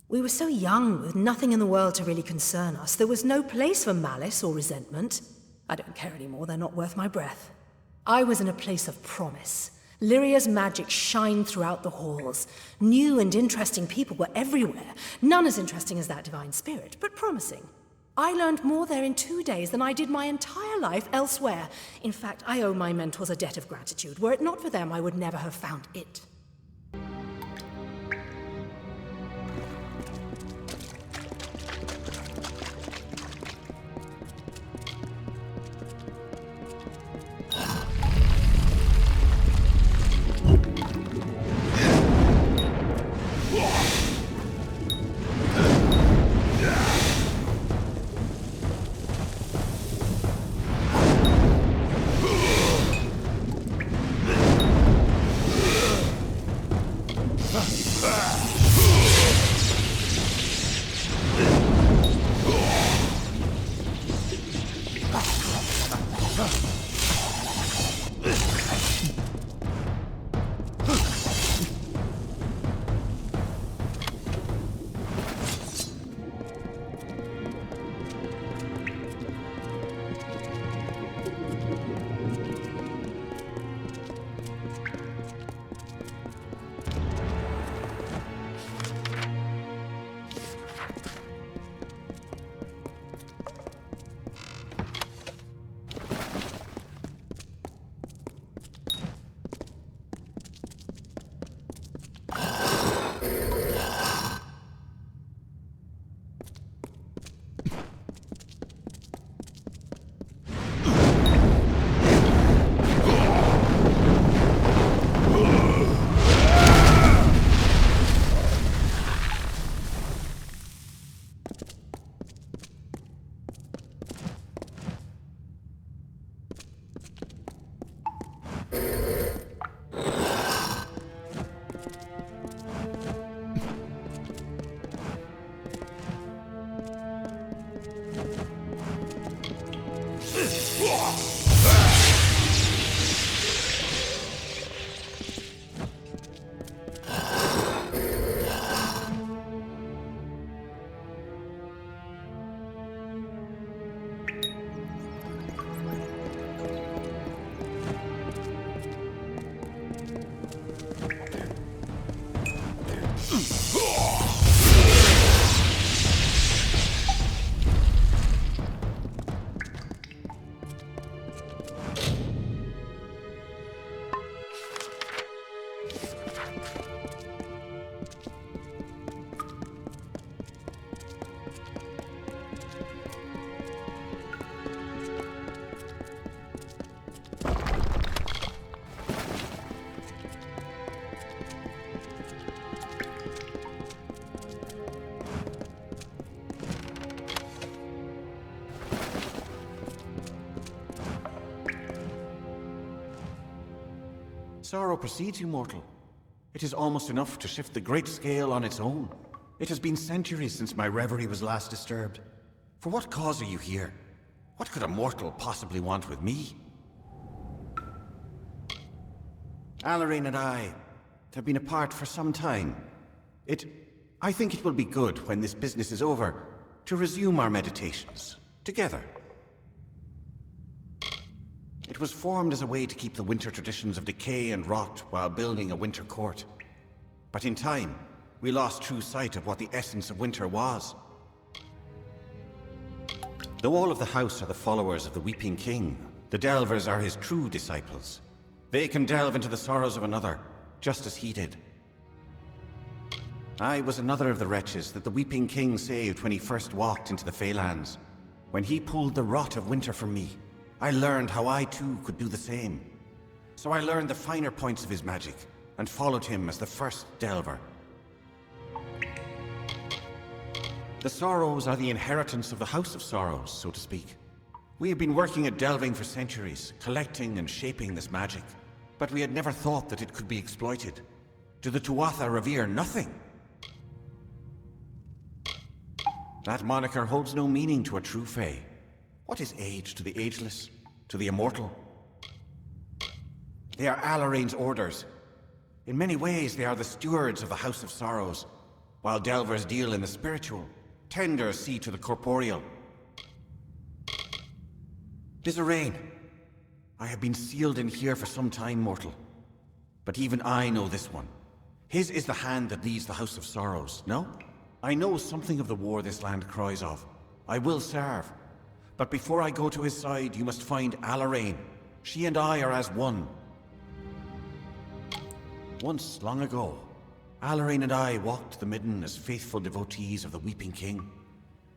We were so young, with nothing in the world to really concern us. There was no place for malice or resentment. I don't care anymore, they're not worth my breath. I was in a place of promise. Lyria's magic shined throughout the halls. New and interesting people were everywhere. None as interesting as that divine spirit, but promising. I learned more there in 2 days than I did my entire life elsewhere. In fact, I owe my mentors a debt of gratitude. Were it not for them, I would never have found it. Sorrow precedes you, mortal. It is almost enough to shift the great scale on its own. It has been centuries since my reverie was last disturbed. For what cause are you here? What could a mortal possibly want with me? Alarine and I have been apart for some time. I think it will be good when this business is over to resume our meditations together. It was formed as a way to keep the winter traditions of decay and rot while building a winter court. But in time, we lost true sight of what the essence of winter was. Though all of the house are the followers of the Weeping King, the Delvers are his true disciples. They can delve into the sorrows of another, just as he did. I was another of the wretches that the Weeping King saved when he first walked into the Feylands. When he pulled the rot of winter from me, I learned how I too could do the same. So I learned the finer points of his magic, and followed him as the first Delver. The Sorrows are the inheritance of the House of Sorrows, so to speak. We have been working at delving for centuries, collecting and shaping this magic. But we had never thought that it could be exploited. Do the Tuatha revere nothing? That moniker holds no meaning to a true Fae. What is age to the ageless, to the immortal? They are Alarine's orders. In many ways, they are the stewards of the House of Sorrows, while delvers deal in the spiritual, tenders see to the corporeal. Disarrain, I have been sealed in here for some time, mortal. But even I know this one. His is the hand that leads the House of Sorrows, no? I know something of the war this land cries of. I will serve. But before I go to his side, you must find Alarain. She and I are as one. Once, long ago, Alarain and I walked the midden as faithful devotees of the Weeping King.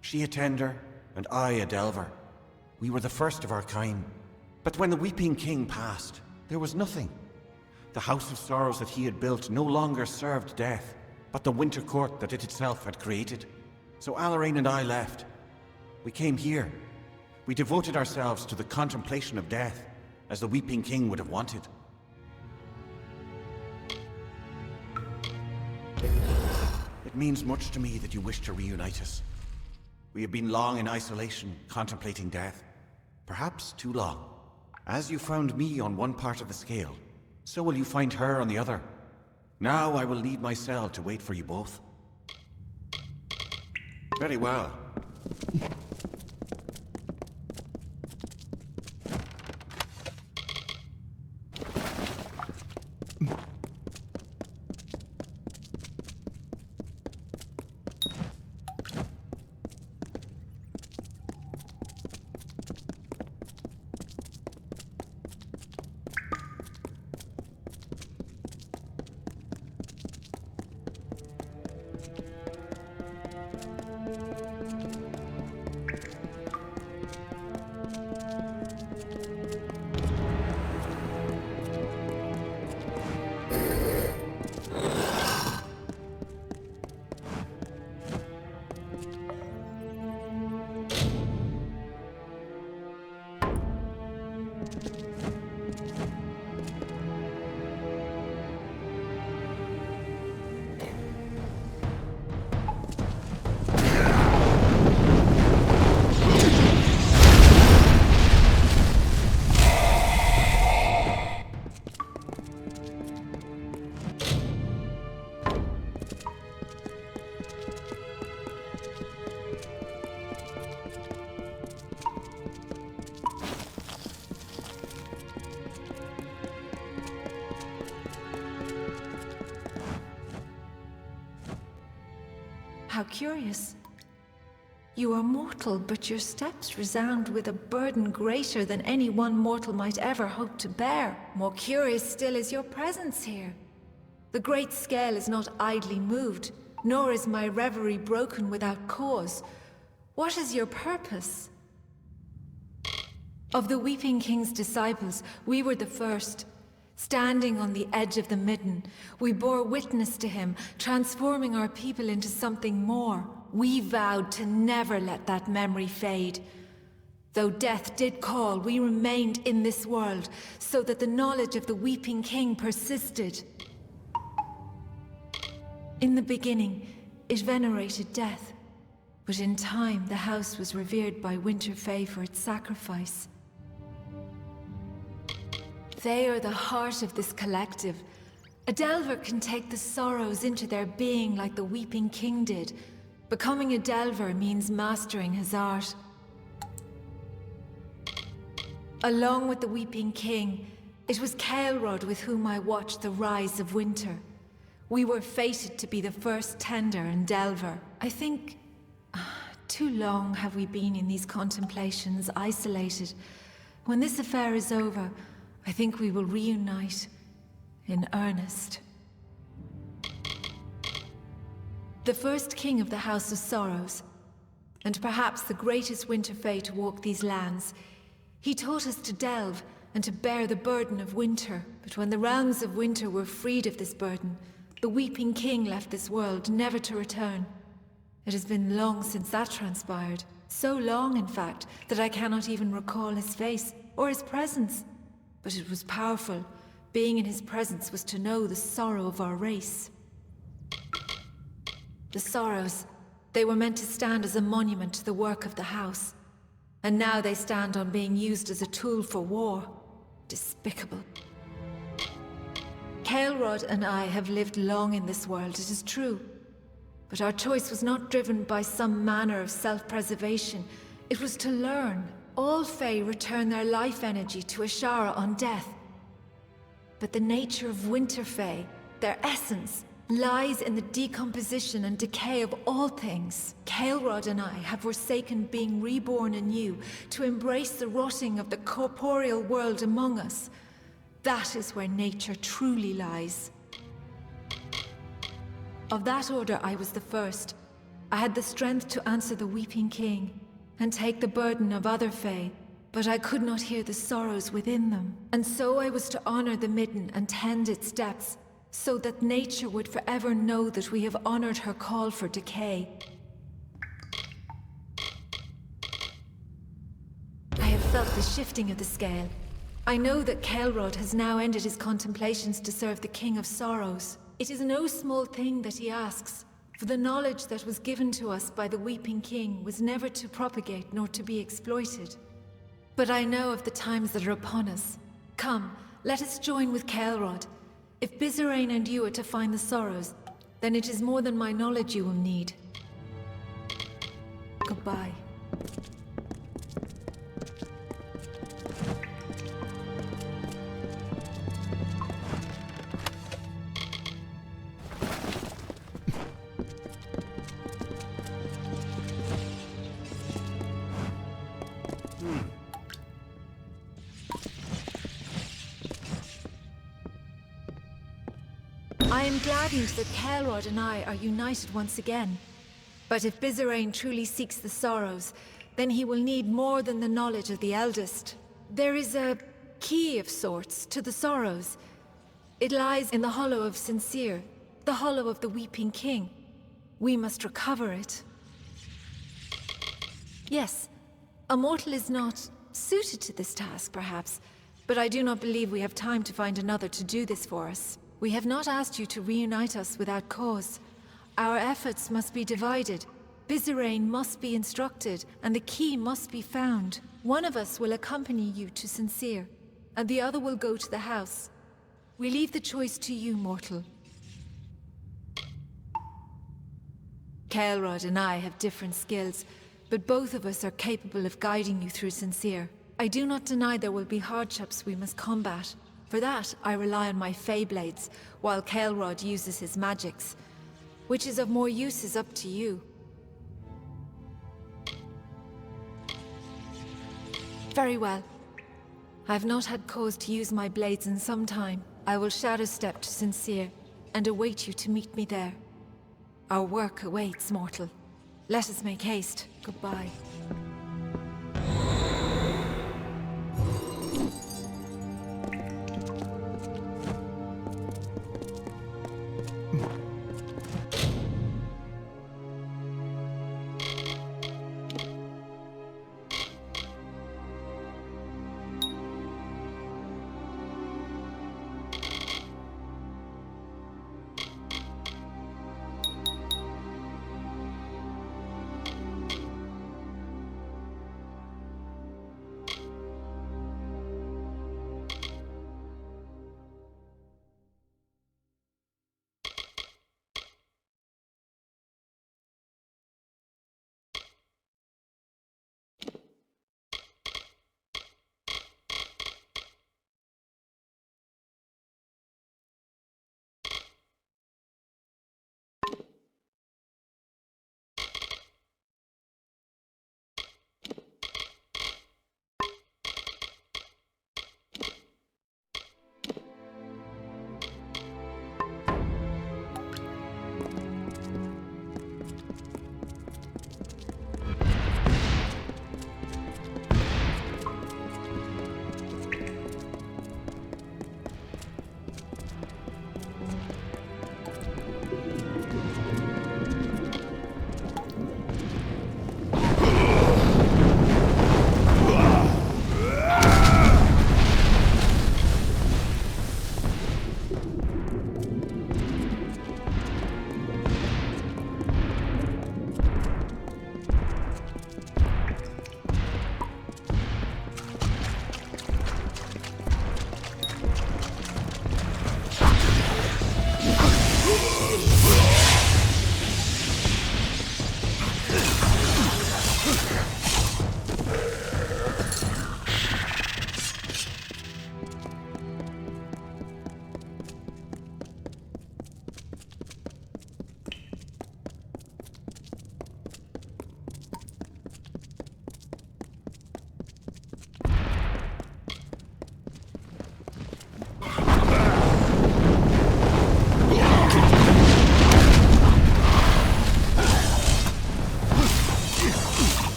She a tender, and I a delver. We were the first of our kind. But when the Weeping King passed, there was nothing. The House of Sorrows that he had built no longer served death, but the winter court that it itself had created. So Alarain and I left. We came here. We devoted ourselves to the contemplation of death, as the Weeping King would have wanted. It means much to me that you wish to reunite us. We have been long in isolation, contemplating death. Perhaps too long. As you found me on one part of the scale, so will you find her on the other. Now I will leave my cell to wait for you both. Very well. How curious. You are mortal, but your steps resound with a burden greater than any one mortal might ever hope to bear. More curious still is your presence here. The great scale is not idly moved, nor is my reverie broken without cause. What is your purpose? Of the Weeping King's disciples, we were the first. Standing on the edge of the midden, we bore witness to him, transforming our people into something more. We vowed to never let that memory fade. Though death did call, we remained in this world, so that the knowledge of the Weeping King persisted. In the beginning, it venerated death, but in time the house was revered by Winter Fae for its sacrifice. They are the heart of this collective. A Delver can take the sorrows into their being like the Weeping King did. Becoming a Delver means mastering his art. Along with the Weeping King, it was Kael'rod with whom I watched the rise of winter. We were fated to be the first Tender and Delver. I think... too long have we been in these contemplations, isolated. When this affair is over, I think we will reunite in earnest. The first king of the House of Sorrows, and perhaps the greatest winter fae to walk these lands, he taught us to delve and to bear the burden of winter. But when the realms of winter were freed of this burden, the Weeping King left this world, never to return. It has been long since that transpired. So long, in fact, that I cannot even recall his face or his presence. But it was powerful. Being in his presence was to know the sorrow of our race. The sorrows, they were meant to stand as a monument to the work of the house. And now they stand on being used as a tool for war. Despicable. Kaelrod and I have lived long in this world, it is true. But our choice was not driven by some manner of self-preservation. It was to learn. All Fae return their life energy to Ashara on death. But the nature of Winter Fae, their essence, lies in the decomposition and decay of all things. Kaelrod and I have forsaken being reborn anew to embrace the rotting of the corporeal world among us. That is where nature truly lies. Of that order, I was the first. I had the strength to answer the Weeping King and take the burden of other Fae, but I could not hear the sorrows within them. And so I was to honor the Midden and tend its depths, so that nature would forever know that we have honored her call for decay. I have felt the shifting of the scale. I know that Kaelrod has now ended his contemplations to serve the King of Sorrows. It is no small thing that he asks, for the knowledge that was given to us by the Weeping King was never to propagate nor to be exploited. But I know of the times that are upon us. Come, let us join with Kaelrod. If Bizerain and you are to find the Sorrows, then it is more than my knowledge you will need. Goodbye. I am gladdened that Kaelrod and I are united once again. But if Bizerain truly seeks the Sorrows, then he will need more than the knowledge of the eldest. There is a key of sorts to the Sorrows. It lies in the hollow of Sincere, the hollow of the Weeping King. We must recover it. Yes, a mortal is not suited to this task, perhaps, but I do not believe we have time to find another to do this for us. We have not asked you to reunite us without cause. Our efforts must be divided. Bizerain must be instructed, and the key must be found. One of us will accompany you to Sincere, and the other will go to the house. We leave the choice to you, mortal. Kaelrod and I have different skills, but both of us are capable of guiding you through Sincere. I do not deny there will be hardships we must combat. For that, I rely on my Fey Blades, while Kaelrod uses his magics. Which is of more use is up to you. Very well. I have not had cause to use my blades in some time. I will shadow step to Sincere, and await you to meet me there. Our work awaits, mortal. Let us make haste. Goodbye.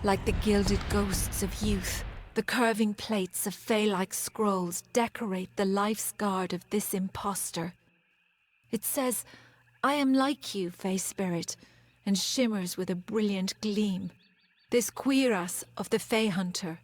Like the gilded ghosts of youth, the curving plates of fey-like scrolls decorate the life's guard of this impostor. It says, "I am like you, fey spirit," and shimmers with a brilliant gleam. This cuirass of the fey hunter.